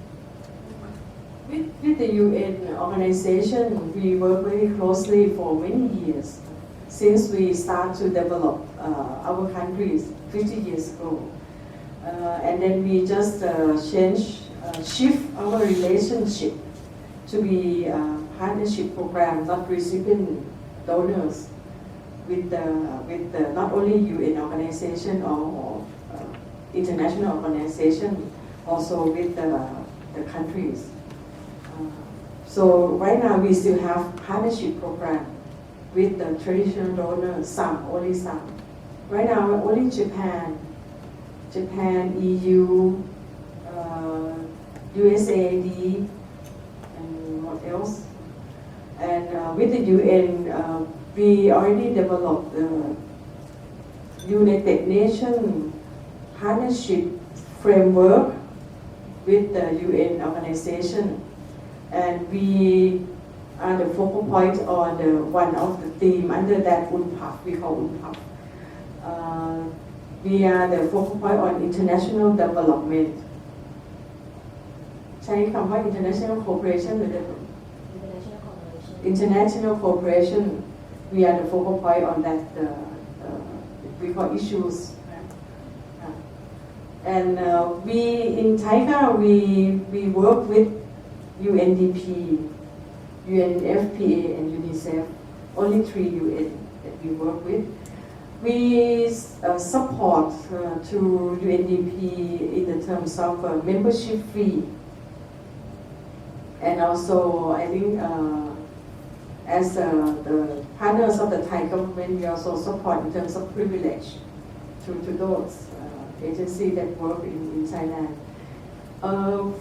Speaker 4: With the UN organization, we work very closely for many years since we start to develop our countries 50 years ago. And then we just shift our relationship to be partnership program, not recipient donors with not only UN organization or international organization, also with the countries. So right now we still have partnership program with the traditional donors, only some. Right now only Japan, EU, USAID, and what else? And with the UN, we already developed the United Nations partnership framework with the UN organization. And we are the focal point on the one of the theme under that UNPAP, we call UNPAP. We are the focal point on international development. ใช้คำว่า international cooperation หรือ international cooperation. We are the focal point on that. We call issues. And we in TICA we work with UNDP, UNFPA, and UNICEF. Only 3 UN that we work with. We support to UNDP in the terms of membership fee, and also I think as the partners of the Thai government, we also support in terms of privilege to those agencies that work in Thailand.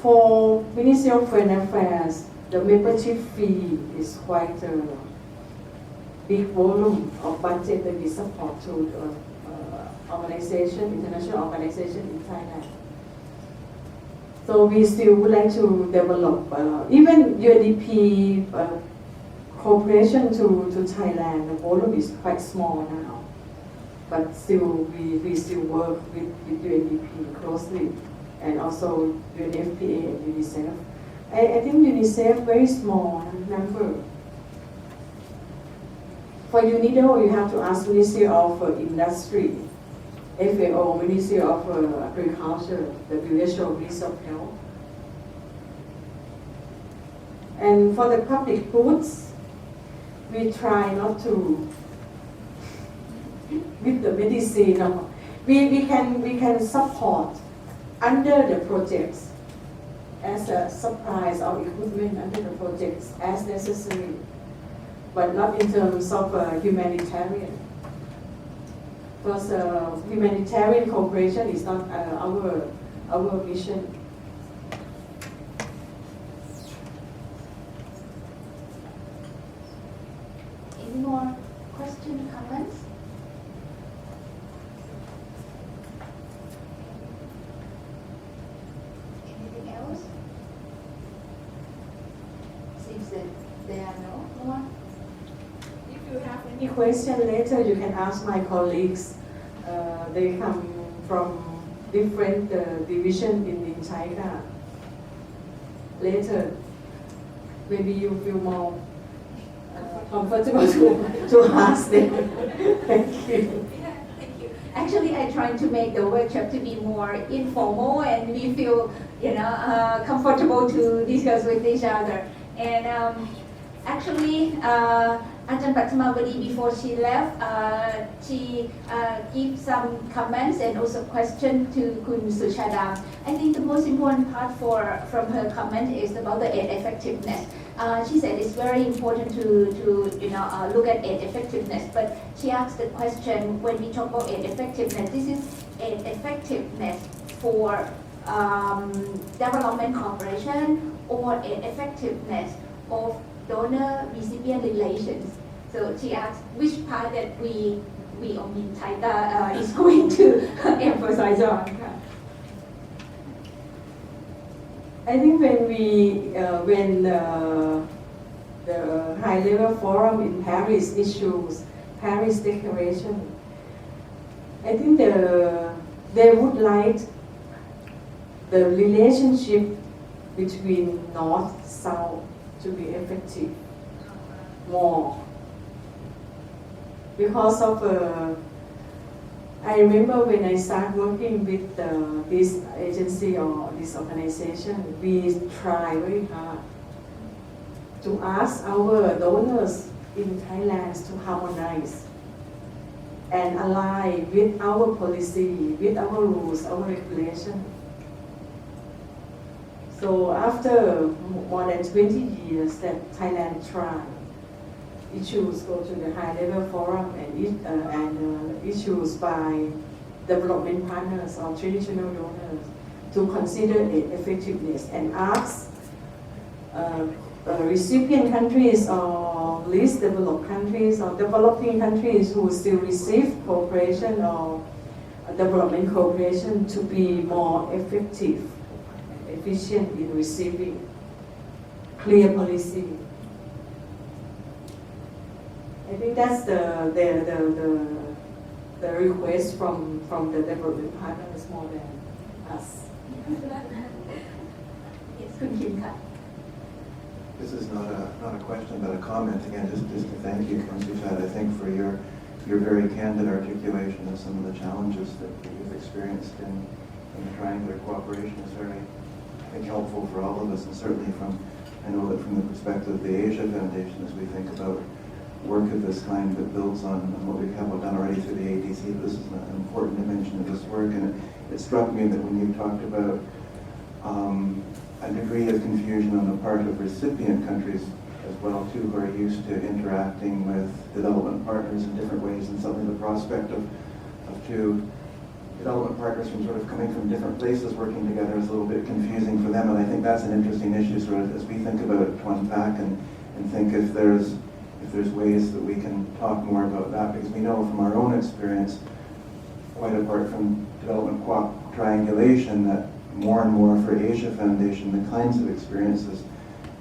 Speaker 4: For Ministry of Foreign Affairs, the membership fee is quite a big volume of budget that we support to the organization, international organization in Thailand. So we still would like to develop, even UNDP cooperation to Thailand, the volume is quite small now. But still, we still work with UNDP closely, and also UNFPA and UNICEF. I think UNICEF very small number. For UNIDO, you have to ask Ministry of Industry, FAO, Ministry of Agriculture, WHO, Ministry of Health. And for the public goods, we try not to with the medicine. No. We can support under the projects as a supplies or equipment under the projects as necessary, but not in terms of humanitarian. Because humanitarian cooperation is not our mission.
Speaker 1: Any more questions, comments? Anything else? Seems that there are no more.
Speaker 4: If you have any question later, you can ask my colleagues. They come from different division in China. Later, maybe you feel more comfortable to ask them. Thank you.
Speaker 1: Yeah, thank you. Actually, I trying to make the workshop to be more informal, and we feel, comfortable to discuss with each other. And actually, Ajahn Pattamawati, before she left, she gave some comments and also question to Kun Suchada. I think the most important part from her comment is about the aid effectiveness. She said it's very important to look at aid effectiveness, but she asked the question, when we talk about aid effectiveness, this is aid effectiveness for development cooperation or aid effectiveness of donor-recipient relations. So she asked which part that we in Thailand is going to emphasize on.
Speaker 4: I think when the high-level forum in Paris issues Paris Declaration, I think they would like the relationship between North-South to be effective more. Because of, I remember when I started working with this agency or this organization, we try very hard to ask our donors in Thailand to harmonize and align with our policy, with our rules, our regulation. So after more than 20 years that Thailand tried, issues go to the high-level forum and issues by development partners or traditional donors to consider the effectiveness and ask recipient countries or least developed countries or developing countries who still receive cooperation or development cooperation to be more effective, efficient in receiving clear policy. I think that's the request from the development partners more than us.
Speaker 1: Yes, Kun Kim Ka.
Speaker 2: This is not a question, but a comment. Again, just to thank you, Khun Suchat, I think for your very candid articulation of some of the challenges that you've experienced in triangular cooperation is very, I think, helpful for all of us, and certainly I know that from the perspective of the Asia Foundation, as we think about work of this kind that builds on what we have done already through the ADC, this is an important dimension of this work, and it struck me that when you talked about a degree of confusion on the part of recipient countries as well too, who are used to interacting with development partners in different ways, and suddenly the prospect of two development partners from sort of coming from different places working together is a little bit confusing for them, and I think that's an interesting issue sort of as we think about Tuan Pak and think if there's ways that we can talk more about that, because we know from our own experience, quite apart from development triangulation, that more and more for Asia Foundation, the kinds of experiences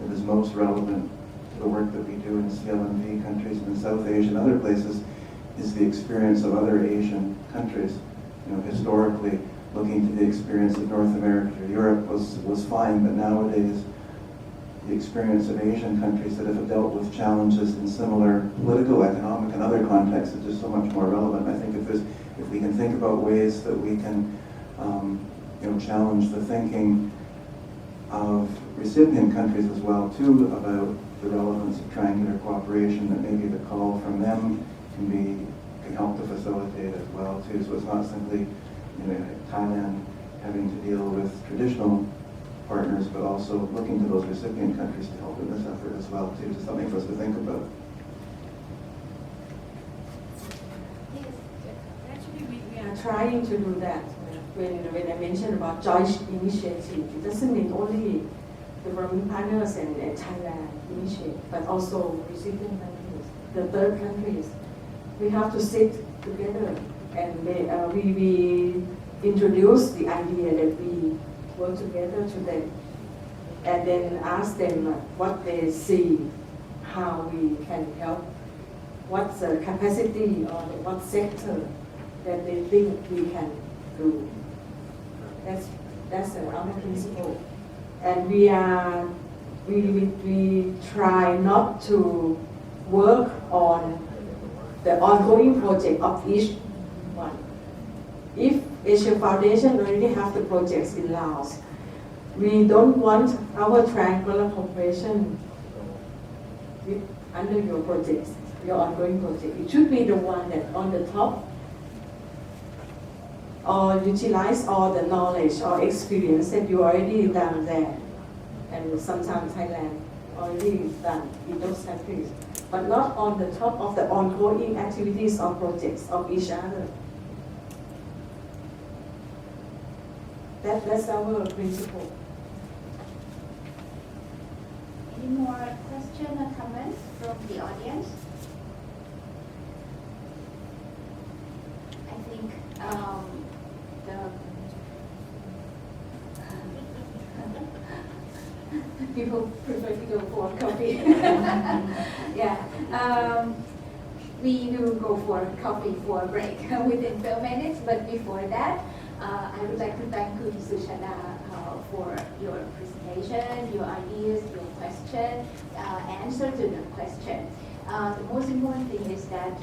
Speaker 2: that is most relevant to the work that we do in CLMV countries and in South Asia and other places is the experience of other Asian countries. You know, historically, looking to the experience of North America or Europe was fine, but nowadays the experience of Asian countries that have dealt with challenges in similar political, economic, and other contexts is just so much more relevant. I think if we can think about ways that we can challenge the thinking of recipient countries as well too about the relevance of triangular cooperation, that maybe the call from them can help to facilitate as well too. So it's not simply Thailand having to deal with traditional partners, but also looking to those recipient countries to help in this effort as well too. Just something for us to think about.
Speaker 4: Actually, we are trying to do that. When I mentioned about joint initiative, it doesn't mean only development partners and Thailand initiate, but also recipient countries, the third countries. We have to sit together and we introduce the idea that we work together to them, and then ask them what they see, how we can help, what's the capacity or what sector that they think we can do. That's our principle, and we try not to work on the ongoing project of each one. If Asia Foundation already have the projects in Laos, we don't want our triangular cooperation under your projects, your ongoing project. It should be the one that on the top, or utilize all the knowledge or experience that you already done there, and sometimes Thailand already done in those countries, but not on the top of the ongoing activities or projects of each other. That's our principle.
Speaker 1: Any more questions or comments from the audience? I think people prefer to go for coffee. Yeah. We will go for coffee for a break within 12 minutes, but before that, I would like to thank Khun Suchada for your presentation, your ideas, your question, answer to the question. The most important thing is that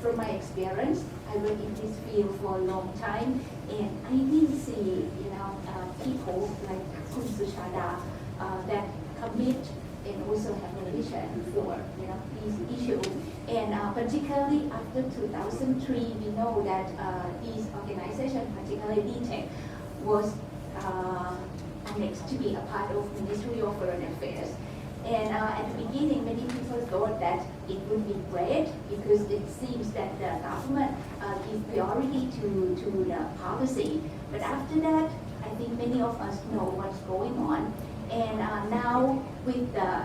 Speaker 1: from my experience, I worked in this field for a long time, and I didn't see, people like Khun Suchada that commit and also have a vision for, these issues. And particularly after 2003, we know that these organizations, particularly DTEC, was annexed to be a part of Ministry of Foreign Affairs. And at the beginning, many people thought that it would be great because it seems that the government gives priority to the policy. But after that, I think many of us know what's going on. And now with the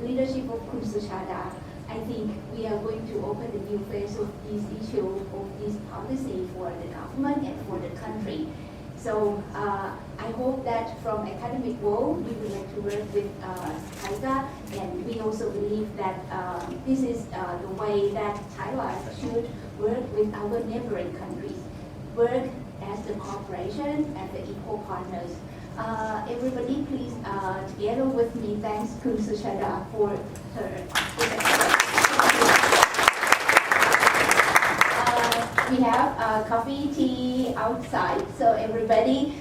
Speaker 1: leadership of Khun Suchada, I think we are going to open the new phase of this issue, of this policy for the government and for the country. So I hope that from academic world, we would like to work with Thailand, and we also believe that this is the way that Thailand should work with our neighboring countries, work as the cooperation and the equal partners. Everybody please, together with me, thanks Khun Suchada for her presentation. We have coffee, tea outside, so everybody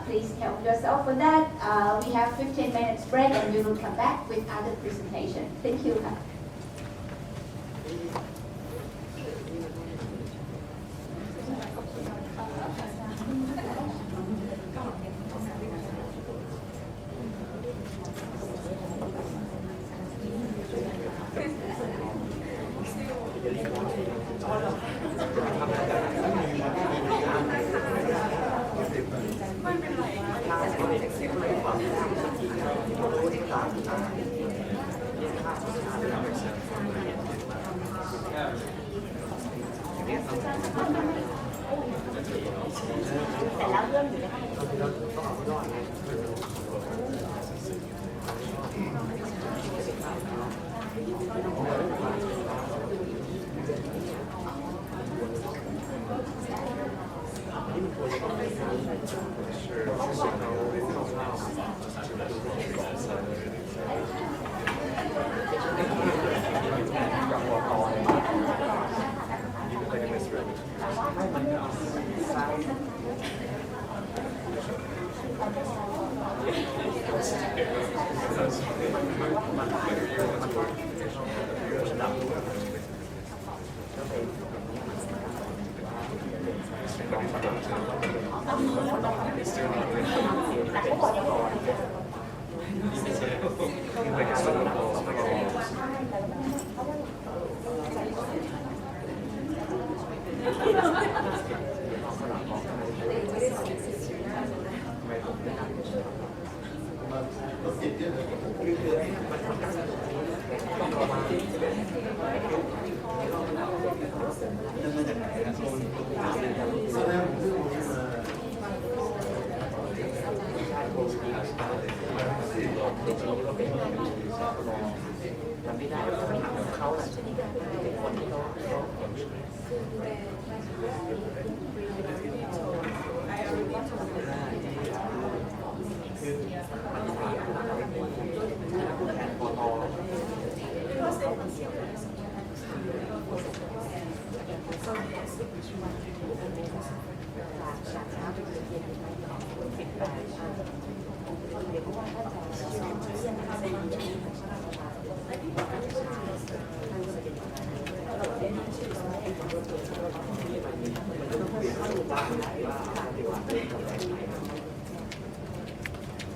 Speaker 1: please help yourself with that. We have 15 minutes break and we will come back with other presentation. Thank you.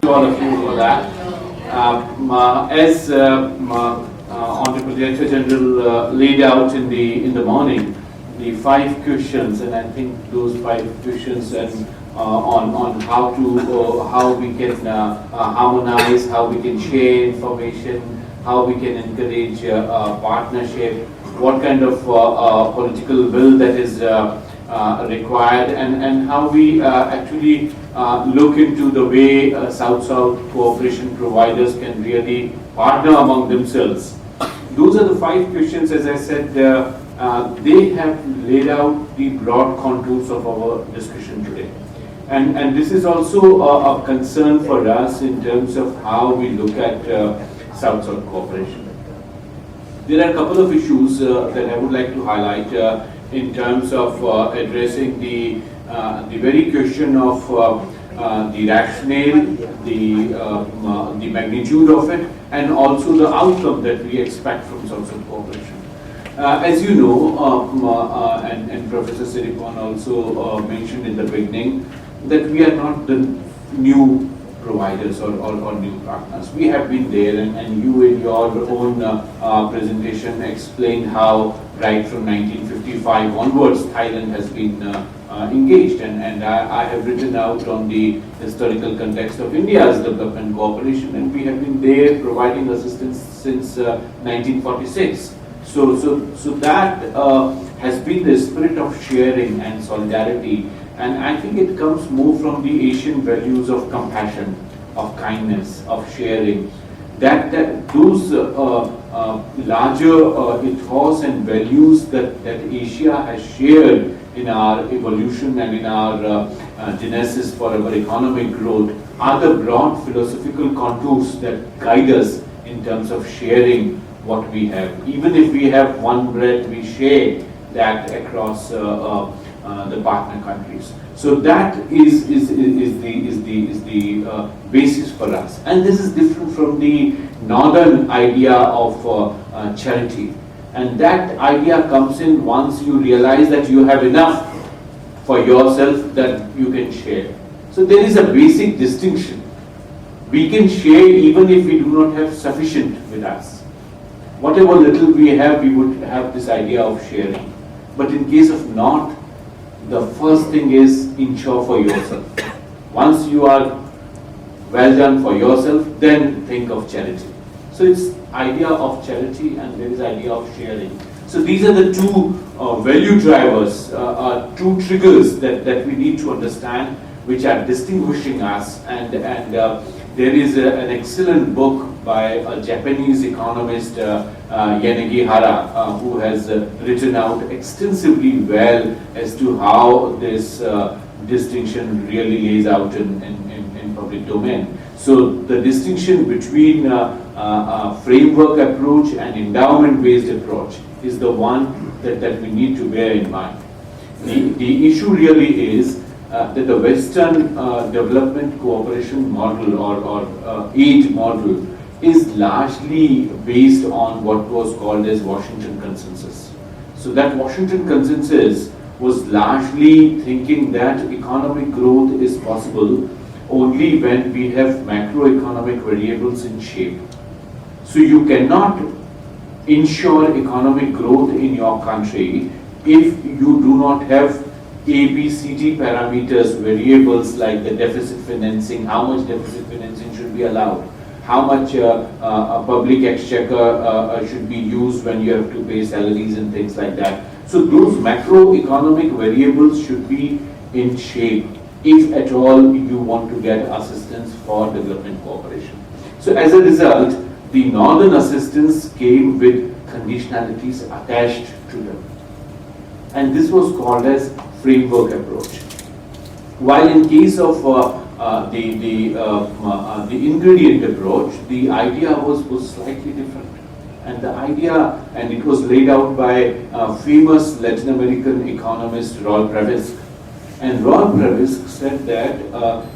Speaker 6: All of you for that. As Honorable Director General laid out in the morning, the 5 questions, and I think those 5 questions and on how we can harmonize, how we can share information, how we can encourage partnership, what kind of political will that is required, and how we actually look into the way South-South cooperation providers can really partner among themselves. Those are the 5 questions, as I said, they have laid out the broad contours of our discussion today. And this is also a concern for us in terms of how we look at South-South cooperation. There are a couple of issues that I would like to highlight in terms of addressing the very question of the rationale, the magnitude of it, and also the outcome that we expect from South-South cooperation. As you know, and Professor Siripon also mentioned in the beginning, that we are not the new providers or new partners. We have been there, and you in your own presentation explained how right from 1955 onwards Thailand has been engaged, and I have written out on the historical context of India's development cooperation, and we have been there providing assistance since 1946. So that has been the spirit of sharing and solidarity, and I think it comes more from the Asian values of compassion, of kindness, of sharing. That those larger ethos and values that Asia has shared in our evolution and in our genesis for our economic growth are the broad philosophical contours that guide us in terms of sharing what we have. Even if we have one bread, we share that across the partner countries. So that is the basis for us, and this is different from the northern idea of charity. And that idea comes in once you realize that you have enough for yourself that you can share. So there is a basic distinction. We can share even if we do not have sufficient with us. Whatever little we have, we would have this idea of sharing. But in case of not, the first thing is ensure for yourself. Once you are well done for yourself, then think of charity. So it's idea of charity and there is idea of sharing. So these are the two value drivers, two triggers that we need to understand, which are distinguishing us. And there is an excellent book by a Japanese economist, Yanagihara, who has written out extensively well as to how this distinction really lays out in public domain. So the distinction between framework approach and endowment-based approach is the one that we need to bear in mind. The issue really is that the Western development cooperation model or aid model is largely based on what was called as Washington Consensus. So that Washington Consensus was largely thinking that economic growth is possible only when we have macroeconomic variables in shape. So you cannot ensure economic growth in your country if you do not have ABCD parameters, variables like the deficit financing, how much deficit financing should be allowed, how much public exchequer should be used when you have to pay salaries and things like that. So those macroeconomic variables should be in shape if at all you want to get assistance for development cooperation. So as a result, the northern assistance came with conditionalities attached to them. And this was called as framework approach. While in case of the ingredient approach, the idea was slightly different. And the idea, and it was laid out by famous Latin American economist Raul Previs. And Raul Previs said that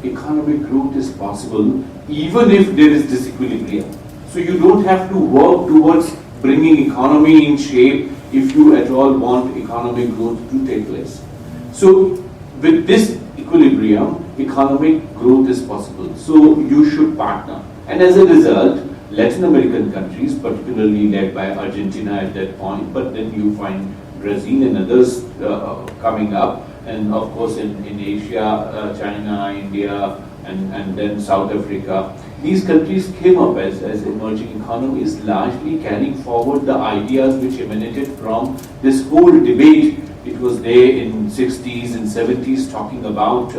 Speaker 6: economic growth is possible even if there is disequilibrium. So you don't have to work towards bringing economy in shape if you at all want economic growth to take place. So with this equilibrium, economic growth is possible. So you should partner. And as a result, Latin American countries, particularly led by Argentina at that point, but then you find Brazil and others coming up, and of course in Asia, China, India, and then South Africa. These countries came up as emerging economies, largely carrying forward the ideas which emanated from this whole debate. It was there in 60s and 70s talking about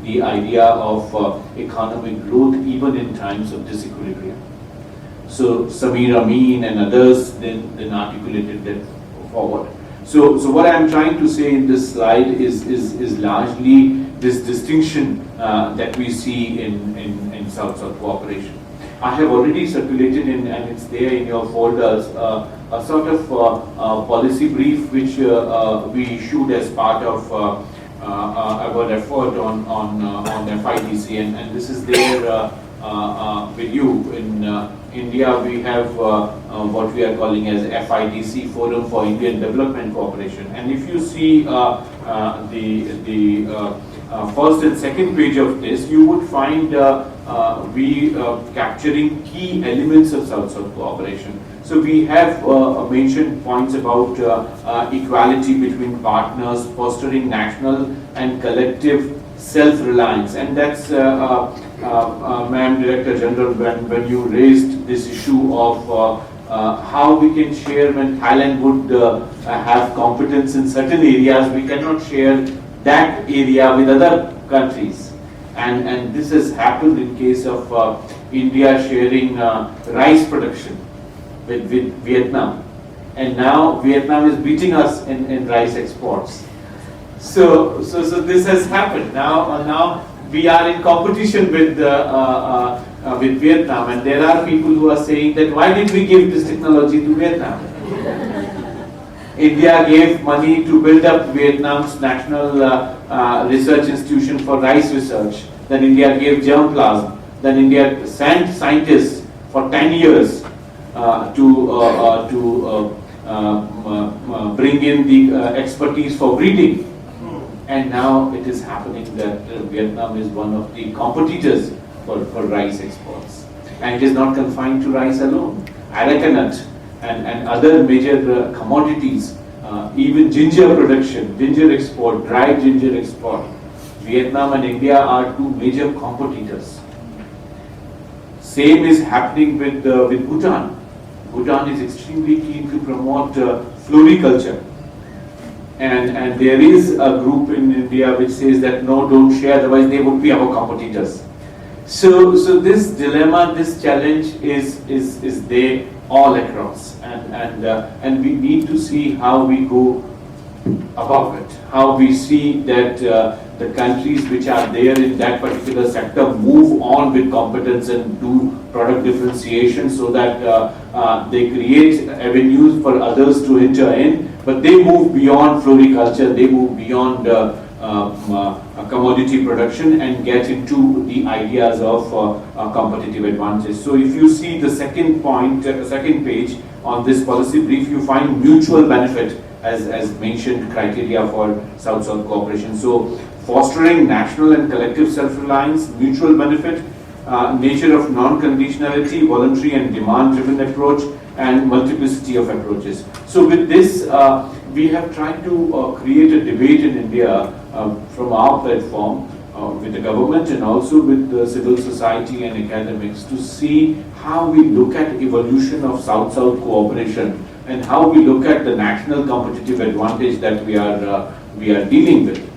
Speaker 6: the idea of economic growth even in times of disequilibrium. So Samir Amin and others then articulated that forward. So what I'm trying to say in this slide is largely this distinction that we see in South-South cooperation. I have already circulated and it's there in your folders, a sort of policy brief which we issued as part of our effort on FIDC, and this is there with you. In India, we have what we are calling as FIDC, Forum for Indian Development Cooperation. And if you see the first and second page of this, you would find we capturing key elements of South-South cooperation. So we have mentioned points about equality between partners, fostering national and collective self-reliance, and that's Ma'am Director General, when you raised this issue of how we can share when Thailand would have competence in certain areas, we cannot share that area with other countries. And this has happened in case of India sharing rice production with Vietnam. And now Vietnam is beating us in rice exports. So this has happened. Now we are in competition with Vietnam, and there are people who are saying that why did we give this technology to Vietnam? India gave money to build up Vietnam's national research institution for rice research. Then India gave germplasm. Then India sent scientists for 10 years to bring in the expertise for breeding. And now it is happening that Vietnam is one of the competitors for rice exports. And it is not confined to rice alone. Areca nut and other major commodities, even ginger production, ginger export, dried ginger export. Vietnam and India are two major competitors. Same is happening with Bhutan. Bhutan is extremely keen to promote floriculture. And there is a group in India which says that no, don't share, otherwise they would be our competitors. So this dilemma, this challenge is there all across, and we need to see how we go above it, how we see that the countries which are there in that particular sector move on with competence and do product differentiation so that they create avenues for others to enter in, but they move beyond floriculture, they move beyond commodity production and get into the ideas of competitive advantage. So if you see the second point, second page on this policy brief, you find mutual benefit as mentioned criteria for South-South cooperation. So fostering national and collective self-reliance, mutual benefit, nature of non-conditionality, voluntary and demand-driven approach, and multiplicity of approaches. So with this, we have tried to create a debate in India from our platform with the government and also with the civil society and academics to see how we look at evolution of South-South cooperation and how we look at the national competitive advantage that we are dealing with.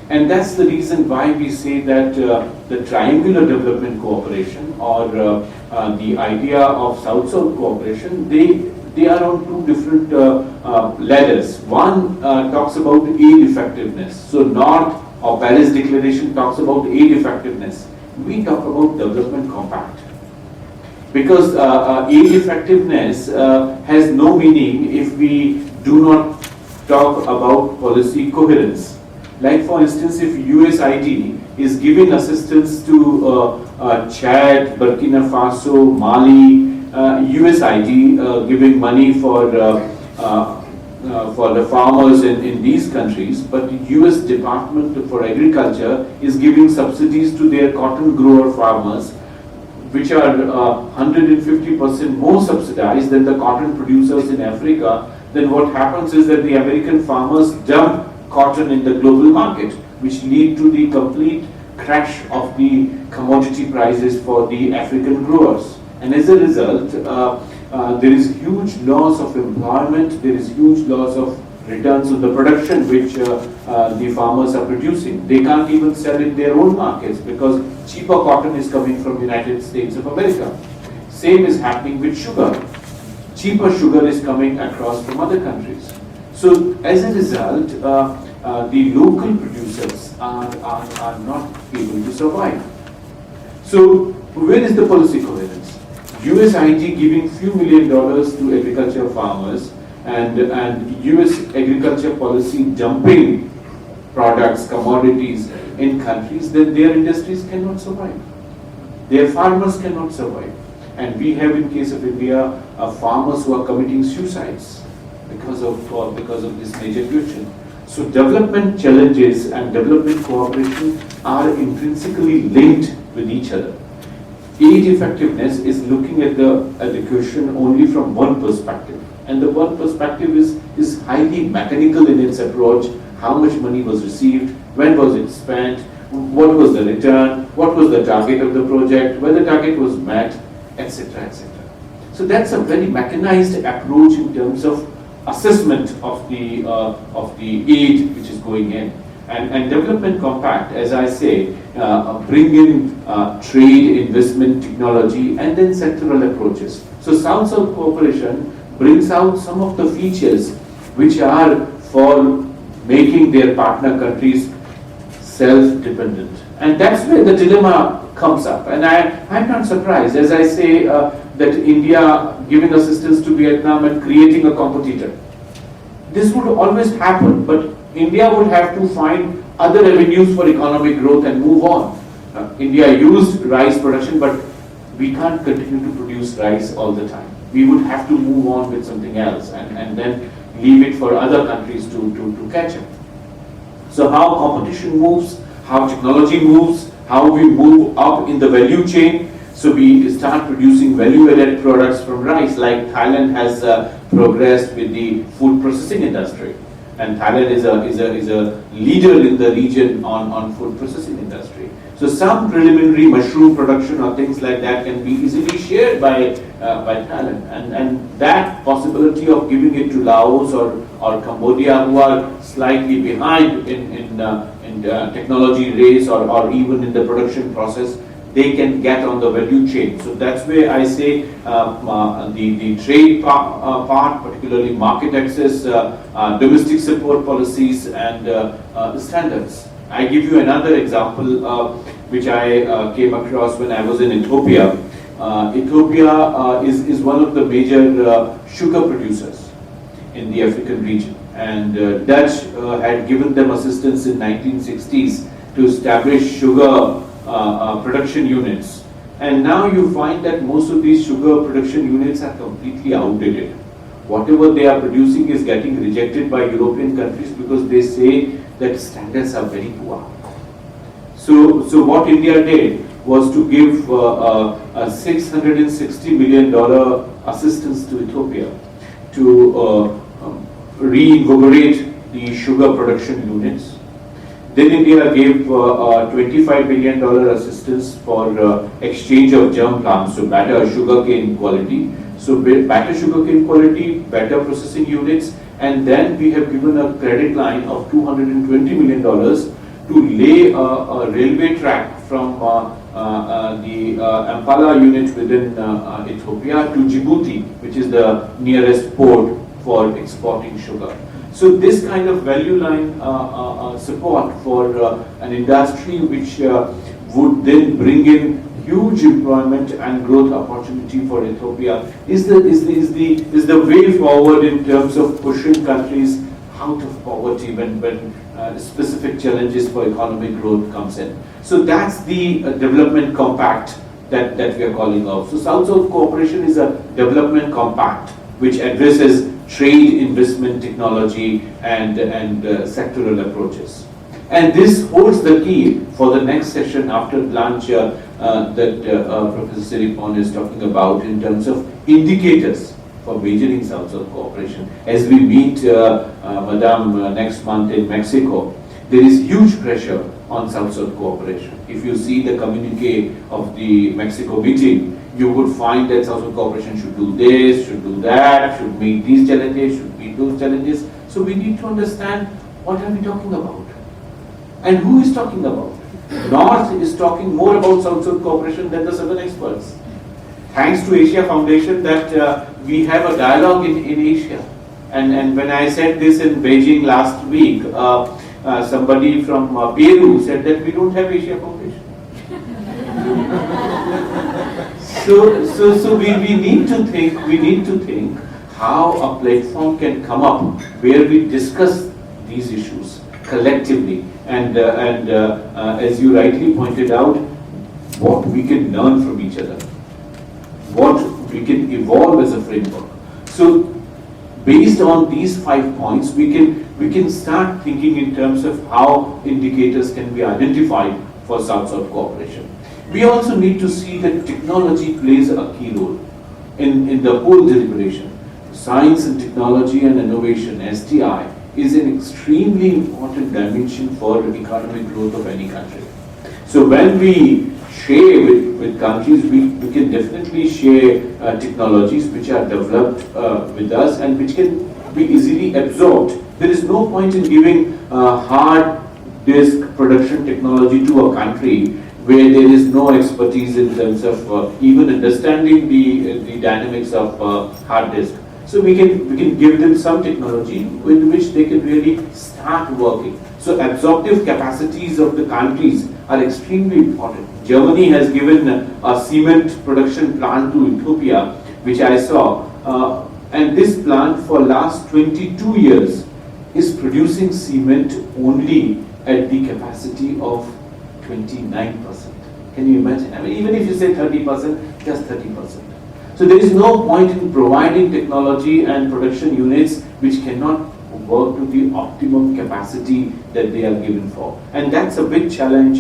Speaker 6: And that's the reason why we say that the triangular development cooperation or the idea of South-South cooperation, they are on two different ladders. One talks about aid effectiveness. So North or Paris Declaration talks about aid effectiveness. We talk about development compact. Because aid effectiveness has no meaning if we do not talk about policy coherence. Like for instance, if USAID is giving assistance to Chad, Burkina Faso, Mali, USAID giving money for the farmers in these countries, but the US Department for Agriculture is giving subsidies to their cotton grower farmers, which are 150% more subsidized than the cotton producers in Africa. Then what happens is that the American farmers dump cotton in the global market, which lead to the complete crash of the commodity prices for the African growers. And as a result, there is huge loss of employment, there is huge loss of returns on the production which the farmers are producing. They can't even sell in their own markets because cheaper cotton is coming from United States of America. Same is happening with sugar. Cheaper sugar is coming across from other countries. So as a result, the local producers are not able to survive. So where is the policy coherence? USAID giving few $1 million to agriculture farmers and US agriculture policy dumping products, commodities in countries, then their industries cannot survive. Their farmers cannot survive. And we have in case of India, farmers who are committing suicides because of this major question. So development challenges and development cooperation are intrinsically linked with each other. Aid effectiveness is looking at the question only from one perspective. And the one perspective is highly mechanical in its approach. How much money was received, when was it spent, what was the return, what was the target of the project, whether the target was met, etc., etc. So that's a very mechanized approach in terms of assessment of the aid which is going in. And development compact, as I say, bring in trade, investment, technology, and then sectoral approaches. So South-South cooperation brings out some of the features which are for making their partner countries self-dependent. And that's where the dilemma comes up. And I'm not surprised, as I say, that India giving assistance to Vietnam and creating a competitor. This would always happen, but India would have to find other avenues for economic growth and move on. India used rice production, but we can't continue to produce rice all the time. We would have to move on with something else and then leave it for other countries to catch up. So how competition moves, how technology moves, how we move up in the value chain. So we start producing value-added products from rice, like Thailand has progressed with the food processing industry. And Thailand is a leader in the region on food processing industry. So some preliminary mushroom production or things like that can be easily shared by by Thailand. And that possibility of giving it to Laos or Cambodia, who are slightly behind in technology race or even in the production process, they can get on the value chain. So that's where I say the trade part, particularly market access, domestic support policies, and standards. I give you another example which I came across when I was in Ethiopia. Ethiopia is one of the major sugar producers in the African region, and Dutch had given them assistance in 1960s to establish sugar production units. And now you find that most of these sugar production units are completely outdated. Whatever they are producing is getting rejected by European countries because they say that standards are very poor. So what India did was to give a $660 million assistance to Ethiopia to reinvigorate the sugar production units. Then India gave $25 billion assistance for exchange of germ plants, so better sugarcane quality. So better sugarcane quality, better processing units, and then we have given a credit line of $220 million to lay a railway track from the Ampala unit within Ethiopia to Djibouti, which is the nearest port for exporting sugar. So this kind of value line support for an industry which would then bring in huge employment and growth opportunity for Ethiopia is the way forward in terms of pushing countries out of poverty when specific challenges for economic growth comes in. So that's the development compact that we are calling out. So South-South cooperation is a development compact which addresses trade, investment, technology, and sectoral approaches. And this holds the key for the next session after lunch that Professor Siripon is talking about in terms of indicators for measuring South-South cooperation. As we meet Madam next month in Mexico, there is huge pressure on South-South cooperation. If you see the communique of the Mexico meeting, you would find that South-South cooperation should do this, should do that, should meet these challenges, should meet those challenges. So we need to understand what are we talking about and who is talking about. North is talking more about South-South cooperation than the Southern experts. Thanks to Asia Foundation that we have a dialogue in Asia. And when I said this in Beijing last week, somebody from Peru said that we don't have Asia Foundation. So we need to think how a platform can come up where we discuss these issues collectively and as you rightly pointed out, what we can learn from each other, what we can evolve as a framework. So based on these 5 points, we can start thinking in terms of how indicators can be identified for South-South cooperation. We also need to see that technology plays a key role in the whole deliberation. Science and technology and innovation, STI, is an extremely important dimension for economic growth of any country. So when we share with countries, we can definitely share technologies which are developed with us and which can be easily absorbed. There is no point in giving hard disk production technology to a country where there is no expertise in terms of even understanding the dynamics of hard disk. So we can give them some technology with which they can really start working. So absorptive capacities of the countries are extremely important. Germany has given a cement production plant to Ethiopia, which I saw, and this plant for last 22 years is producing cement only at the capacity of 29%. Can you imagine? I mean, even if you say 30%, just 30%. So there is no point in providing technology and production units which cannot work to the optimum capacity that they are given for. And that's a big challenge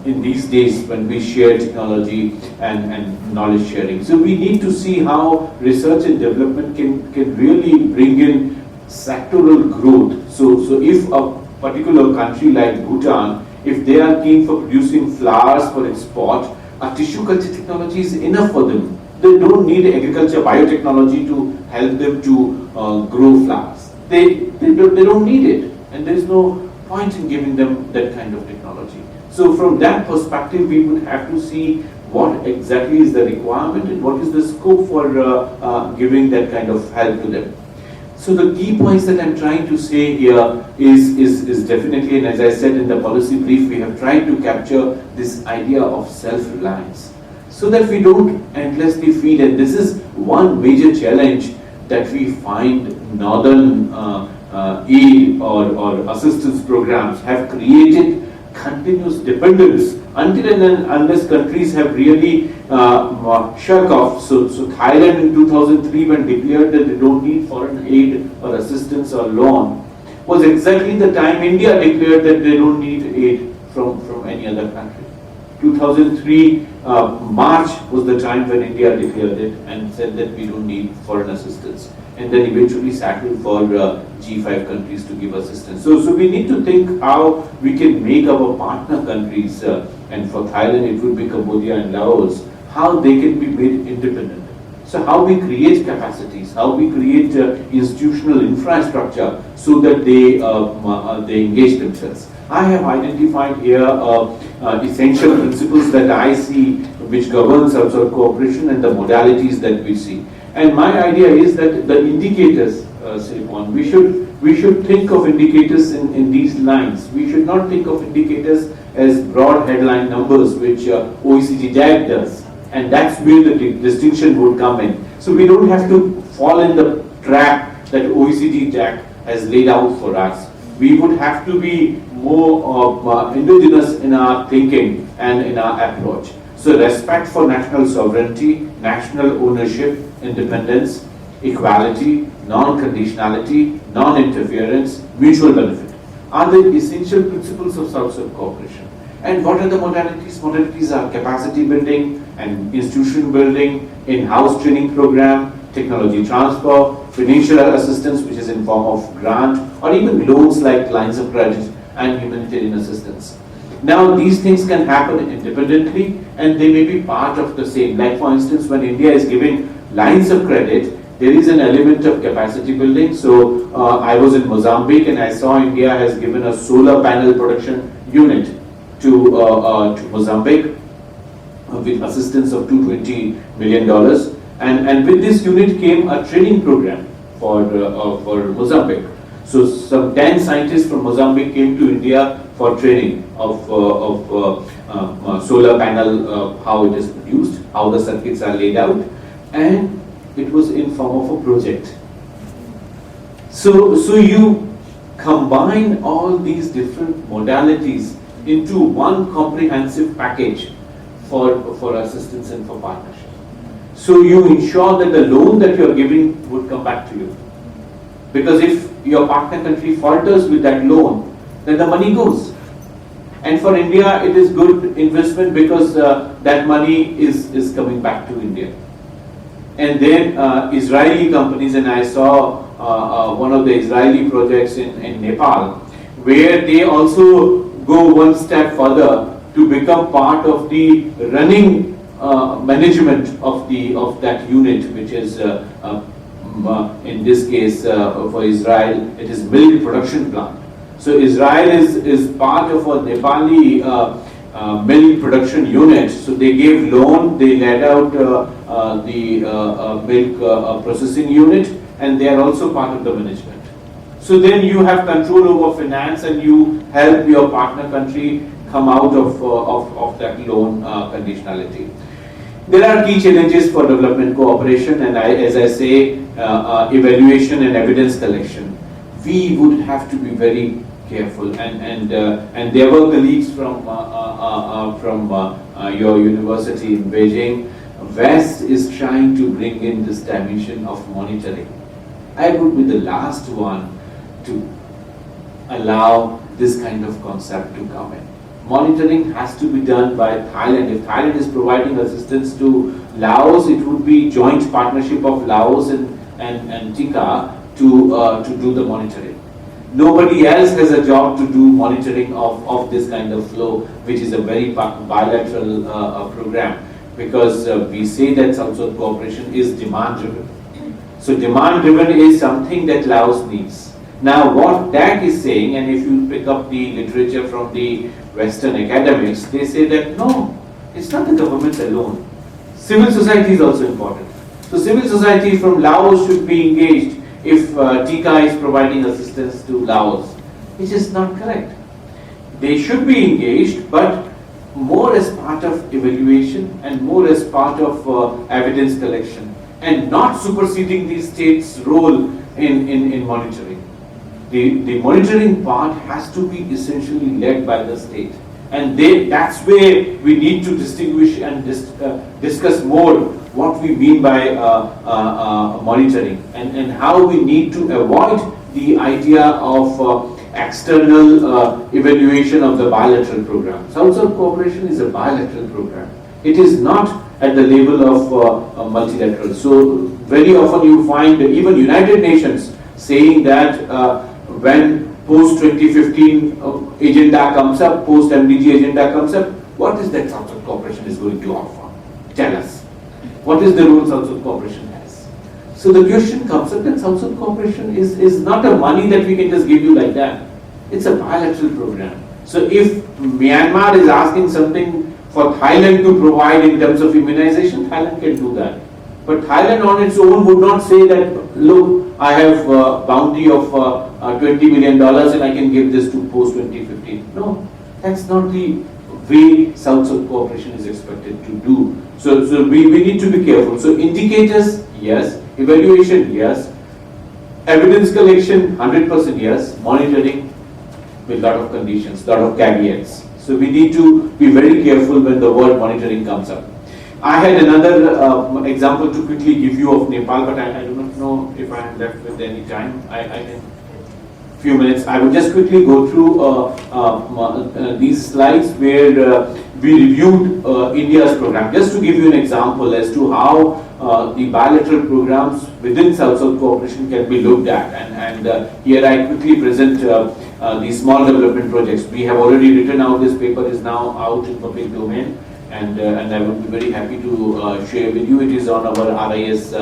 Speaker 6: in these days when we share technology and knowledge sharing. So we need to see how research and development can really bring in sectoral growth. So if a particular country like Bhutan, if they are keen for producing flowers for export, a tissue culture technology is enough for them They don't need agriculture biotechnology to help them to grow flowers. They don't need it, and there is no point in giving them that kind of technology. So from that perspective, we would have to see what exactly is the requirement and what is the scope for giving that kind of help to them. So the key points that I'm trying to say here is definitely, and as I said in the policy brief, we have tried to capture this idea of self-reliance so that we don't endlessly feed. And this is one major challenge that we find northern aid or assistance programs have created continuous dependence until and unless countries have really shut off. So Thailand in 2003, when declared that they don't need foreign aid or assistance or loan, was exactly the time India declared that they don't need aid from any other country. 2003 March was the time when India declared it and said that we don't need foreign assistance, and then eventually settled for G5 countries to give assistance. So we need to think how we can make our partner countries, and for Thailand it would be Cambodia and Laos, how they can be made independent. So how we create capacities, how we create institutional infrastructure so that they engage themselves. I have identified here essential principles that I see which governs outside cooperation and the modalities that we see. And my idea is that the indicators, Sathorn, we should think of indicators in these lines. We should not think of indicators as broad headline numbers, which OECD DAC does. And that's where the distinction would come in. So we don't have to fall in the trap that OECD DAC has laid out for us. We would have to be more indigenous in our thinking and in our approach. So respect for national sovereignty, national ownership, independence, equality, non-conditionality, non-interference, mutual benefit are the essential principles of South-South cooperation. And what are the modalities? Modalities are capacity building and institution building, in-house training program, technology transfer, financial assistance, which is in form of grant, or even loans like lines of credit and humanitarian assistance. Now, these things can happen independently, and they may be part of the same. Like, for instance, when India is giving lines of credit, there is an element of capacity building. So, I was in Mozambique, and I saw India has given a solar panel production unit to Mozambique with assistance of $220 million. And with this unit came a training program for Mozambique. So some 10 scientists from Mozambique came to India for training of solar panel, how it is produced, how the circuits are laid out, and it was in form of a project. So you combine all these different modalities into one comprehensive package for assistance and for partnership. So you ensure that the loan that you are giving would come back to you. Because if your partner country falters with that loan, then the money goes. And for India, it is good investment because that money is coming back to India. And then Israeli companies, and I saw one of the Israeli projects in Nepal, where they also go one step further to become part of the running management of that unit, which is in this case for Israel, it is milk production plant. So Israel is part of a Nepali milk production unit. So they gave loan, they let out the milk processing unit, and they are also part of the management. So then you have control over finance, and you help your partner country come out of that loan conditionality. There are key challenges for development cooperation, and as I say, evaluation and evidence collection. We would have to be very careful, and there were colleagues from your university in Beijing. West is trying to bring in this dimension of monitoring. I would be the last one to allow this kind of concept to come in. Monitoring has to be done by Thailand. If Thailand is providing assistance to Laos, it would be joint partnership of Laos and Tika to do the monitoring. Nobody else has a job to do monitoring of this kind of flow, which is a very bilateral program. because we say that South-South cooperation is demand-driven. So demand-driven is something that Laos needs. Now what that is saying, and if you pick up the literature from the Western academics, they say that no, it's not the government alone. Civil society is also important. So civil society from Laos should be engaged if TICA is providing assistance to Laos, which is not correct. They should be engaged, but more as part of evaluation and more as part of evidence collection, and not superseding the state's role in monitoring. The monitoring part has to be essentially led by the state. And that's where we need to distinguish and discuss more what we mean by monitoring, and how we need to avoid the idea of external evaluation of the bilateral program. South-South cooperation is a bilateral program. It is not at the level of multilateral. So very often you find even United Nations saying that when post-2015 agenda comes up, post-MDG agenda comes up, what is that South-South cooperation is going to offer? Tell us. What is the role South-South cooperation has? So the question comes up that South-South cooperation is not a money that we can just give you like that. It's a bilateral program. So if Myanmar is asking something for Thailand to provide in terms of immunization, Thailand can do that. But Thailand on its own would not say that, look, I have a bounty of $20 million and I can give this to post-2015. No, that's not the way South-South cooperation is expected to do. So we need to be careful. So indicators, yes. Evaluation, yes. Evidence collection, 100% yes. Monitoring, with a lot of conditions, lot of caveats. So we need to be very careful when the word monitoring comes up. I had another example to quickly give you of Nepal, but I do not know if I am left with any time. I can few minutes. I will just quickly go through these slides where we reviewed India's program, just to give you an example as to how the bilateral programs within South-South cooperation can be looked at. And here I quickly present the small development projects. We have already written out, this paper is now out in public domain, and I would be very happy to share with you. It is on our RIS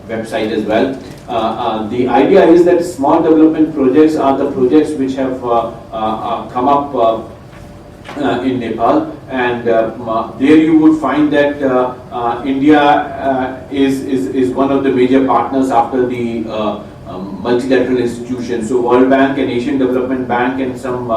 Speaker 6: website as well. The idea is that small development projects are the projects which have come up in Nepal, and there you would find that India is one of the major partners after the multilateral institutions. So World Bank and Asian Development Bank and some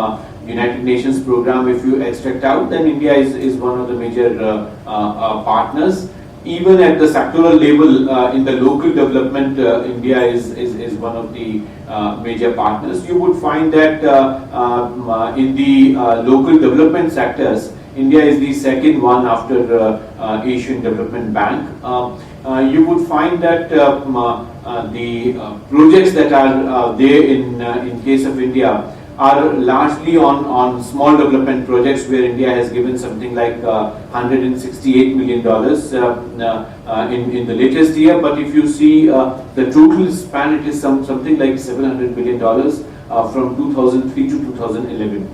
Speaker 6: United Nations program, if you extract out, then India is one of the major partners. Even at the sectoral level, in the local development, India is one of the major partners. You would find that in the local development sectors, India is the second one after Asian Development Bank. You would find that the projects that are there in case of India are largely on small development projects, where India has given something like $168 million in the latest year. But if you see the total span, it is something like $700 million from 2003 to 2011.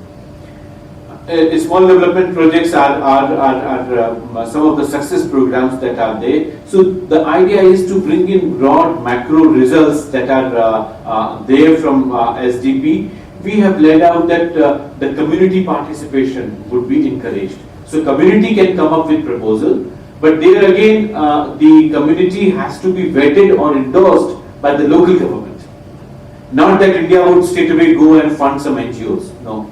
Speaker 6: Small development projects are some of the success programs that are there. So the idea is to bring in broad macro results that are there from SDP. We have laid out that the community participation would be encouraged. So community can come up with proposal, but there again the community has to be vetted or endorsed by the local government. Not that India would straight away go and fund some NGOs, no.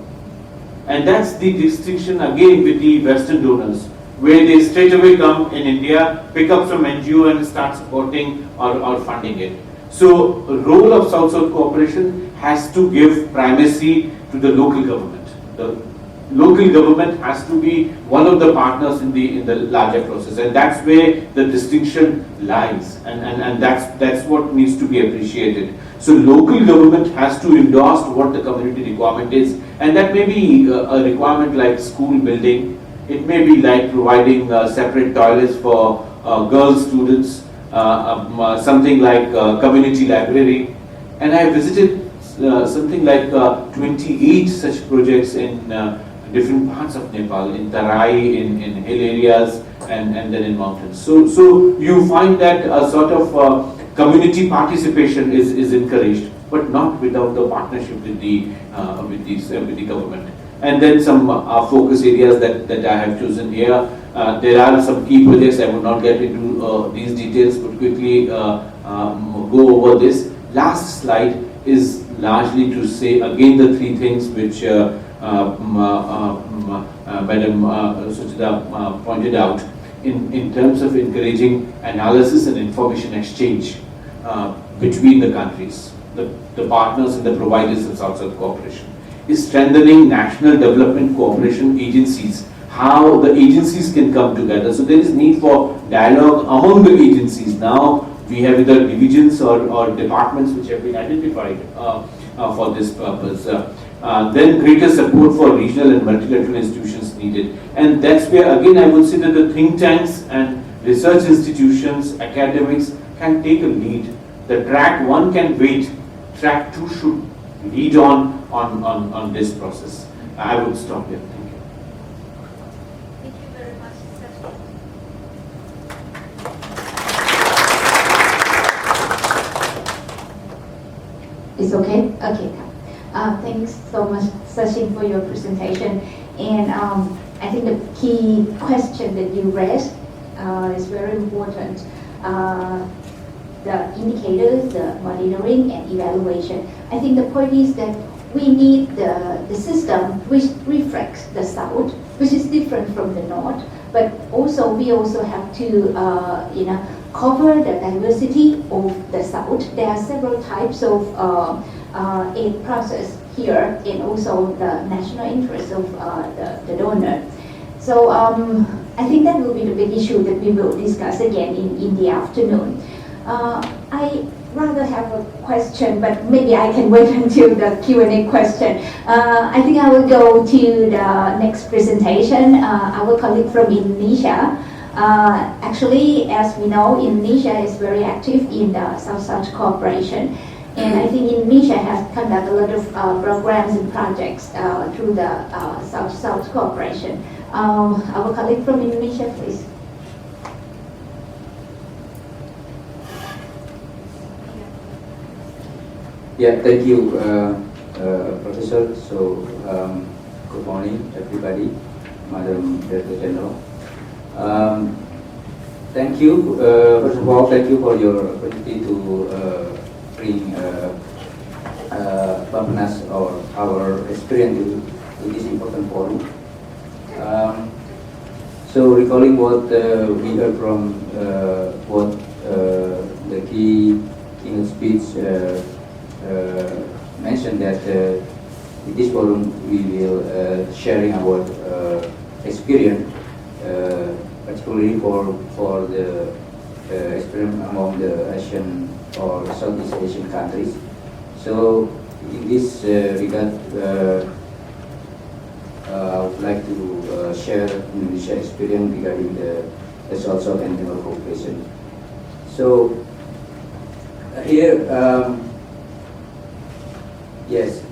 Speaker 6: And that's the distinction again with the Western donors, where they straight away come in India, pick up some NGO and start supporting or funding it. So role of South-South cooperation has to give primacy to the local government. The local government has to be one of the partners in the larger process, and that's where the distinction lies, and that's what needs to be appreciated. So local government has to endorse what the community requirement is, and that may be a requirement like school building. It may be like providing separate toilets for girl students, something like community library. And I visited something like 28 such projects in different parts of Nepal, in Tarai, in hill areas, and then in mountains. So you find that a sort of community participation is encouraged, but not without the partnership with the government. And then some focus areas that I have chosen here. There are some key projects. I would not get into these details, but quickly go over this. Last slide is largely to say again the three things which Madam Suchita pointed out in terms of encouraging analysis and information exchange between the countries, the partners and the providers of South-South cooperation, is strengthening national development cooperation agencies, how the agencies can come together. So there is need for dialogue among the agencies. Now we have either divisions or departments which have been identified for this purpose. Then greater support for regional and multilateral institutions needed. And that's where again I would say that the think tanks and research institutions, academics can take a lead. The track 1 can wait, track 2 should lead on this process. I would stop here. Thank you.
Speaker 1: Thank you very much, Sathorn. It's okay? Okay. Thanks so much, Sachin, for your presentation. And I think the key question that you raised is very important. The indicators, the monitoring and evaluation. I think the point is that we need the system which reflects the South, which is different from the North, but also we also have to cover the diversity of the South. There are several types of aid process here, and also the national interest of the donor. So I think that will be the big issue that we will discuss again in the afternoon. I rather have a question, but maybe I can wait until the Q&A question. I think I will go to the next presentation. Our colleague from Indonesia. Actually, as we know, Indonesia is very active in the South-South cooperation. And I think Indonesia has conducted a lot of programs and projects through the South-South cooperation. Our colleague from Indonesia, please.
Speaker 7: Yeah, thank you, Professor. So, good morning, everybody, Madam Director General. Thank you. First of all, thank you for your opportunity to bring Bappenas or our experience to this important forum. So, recalling what we heard from what the key keynote speech mentioned, that in this forum we will sharing our experience, particularly for the experience among the Asian or Southeast Asian countries. So in this regard, I would like to share Indonesia experience regarding the South-South and Regional cooperation. So here. Yes,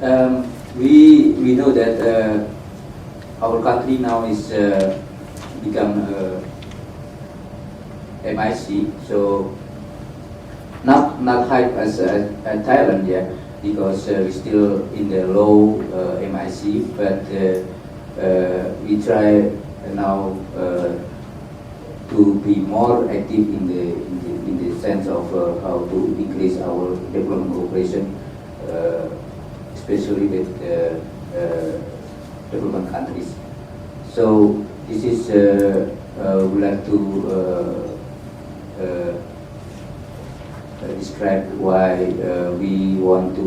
Speaker 7: we know that our country now is become MIC, so not high as Thailand yet, because we still in the low MIC, but we try now to be more active in the sense of how to increase our development cooperation. Especially with development countries. So this is would like to describe why we want to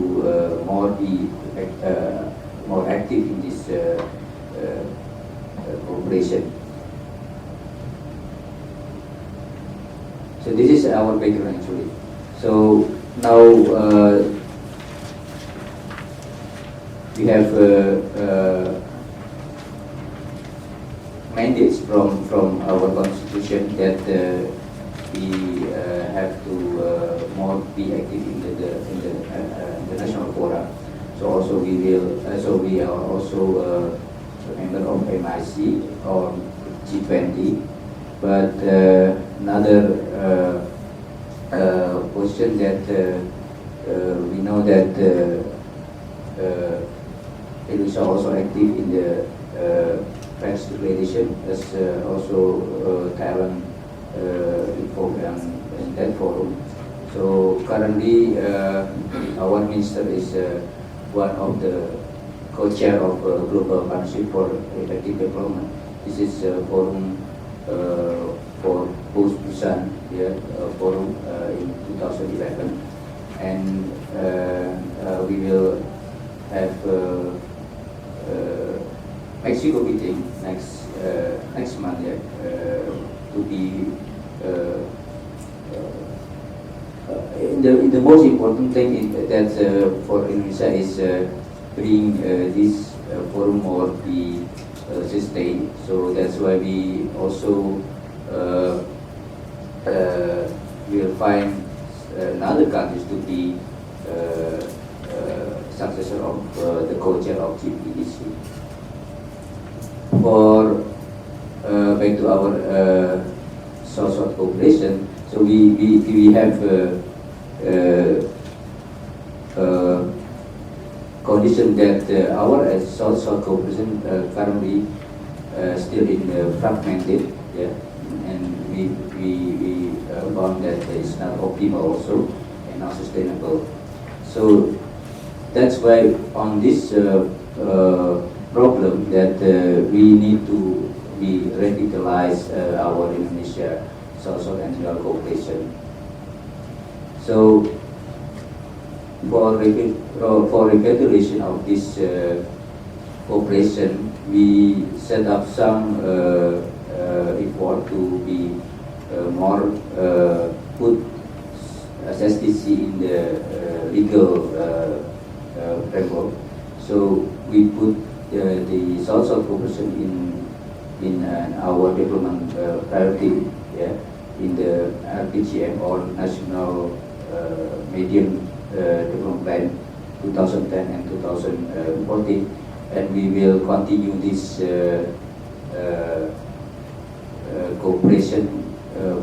Speaker 7: be more active in this cooperation. So this is our background actually. So now. We have mandates from our constitution that we have to more be active in the national fora. So also we will. So we are also a member of MIC or G20, But another question that we know that Indonesia also active in the press declaration, as also Thailand involved in that forum. So currently, our minister is one of the co-chair of Global Partnership for Effective Development. This is a forum for post-Busan forum in 2011, and we will have Mexico meeting next month to be the most important thing that for Indonesia is bring this forum more be sustained. So that's why we also will find other countries to be successor of the co-chair of NIDC. For back to our South-South cooperation, so we have condition that our South-South cooperation currently still in fragmented, and we found that it's not optimal also and not sustainable. So that's why on this problem that we need to revitalize our Indonesia South-South and Regional cooperation. So for revitalization of this cooperation, we set up some effort to be more put SDC in the legal framework. So we put the South-South cooperation in our development priority, in the RPGM or National Medium Development Plan 2010 and 2014, and we will continue this cooperation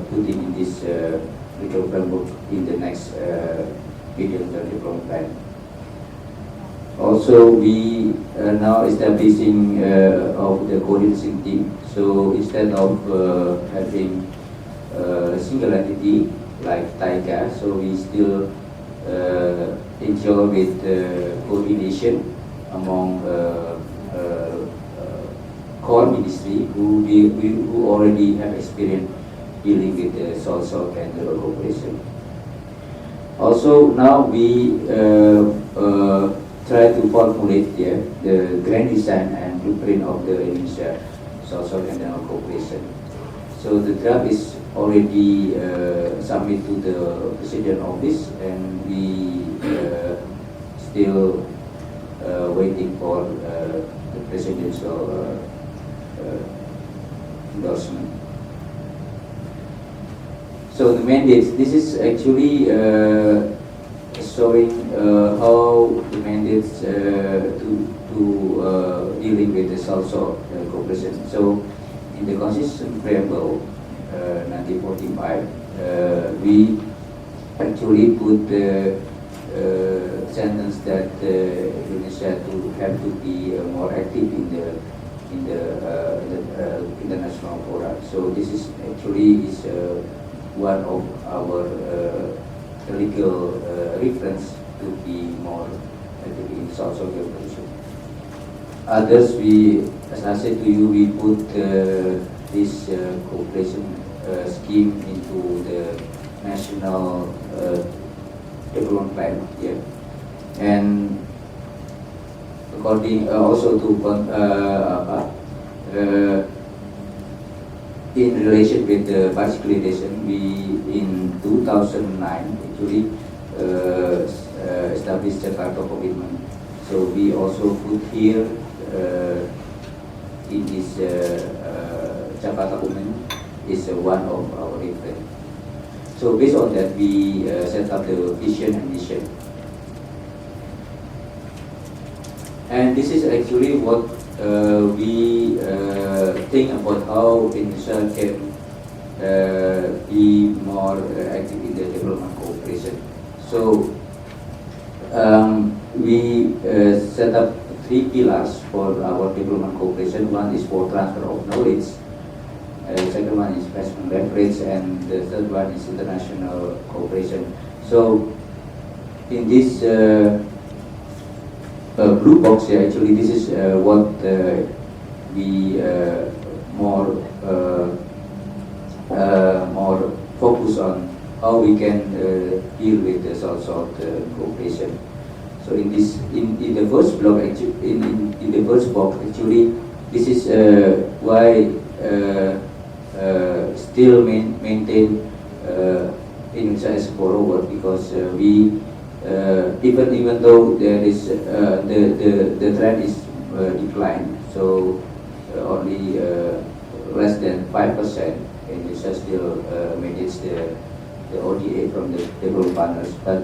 Speaker 7: putting in this legal framework in the next medium-term development plan. Also, we are now establishing of the coordination team. So instead of having a single entity like TAICA, so we still ensure with coordination among core ministry who already have experience dealing with the South-South and the cooperation. Also, now we try to formulate the grand design and blueprint of the Indonesia South-South and Regional cooperation. So the draft is already submitted to the President Office, and we still waiting for the presidential endorsement. So the mandates, this is actually showing how the mandates to dealing with the South-South cooperation. So in the Constitution Preamble 1945, we actually put the sentence that Indonesia have to be more active in the international fora. So this is actually one of our legal reference to be more active in South-South cooperation. Others, as I said to you, we put this cooperation scheme into the national development plan, and according also to in relation with the particularization, we in 2009 actually established Jakarta Commitment. So we also put here in this Jakarta Commitment is one of our reference. So based on that, we set up the vision and mission. And this is actually what we think about how Indonesia can be more active in the development cooperation. So we set up 3 pillars for our development cooperation. One is for transfer of knowledge, second one is investment leverage, and the third one is international cooperation. So in this blue box here, actually this is what we more focus on how we can deal with the South-South cooperation. So in this, in the first block, actually, in the first box, actually, this is why still maintain Indonesia as forward, because we even though there is the trend is decline, so only less than 5%, Indonesia still maintains the ODA from the developed partners, but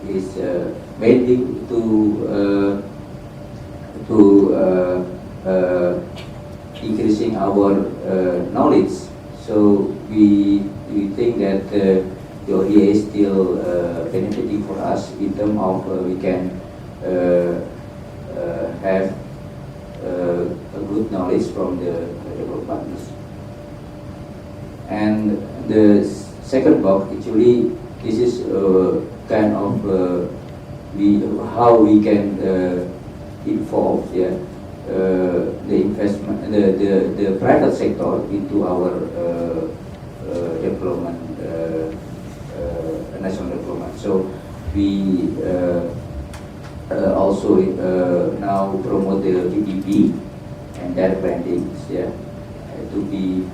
Speaker 7: is mainly to increasing our knowledge. So we think that the ODA is still benefiting for us in terms of we can have a good knowledge from the developed partners. And the second box, actually, this is kind of how we can involve the investment, the private sector into our development, national development. So we also now promote the PPP and direct lending, to be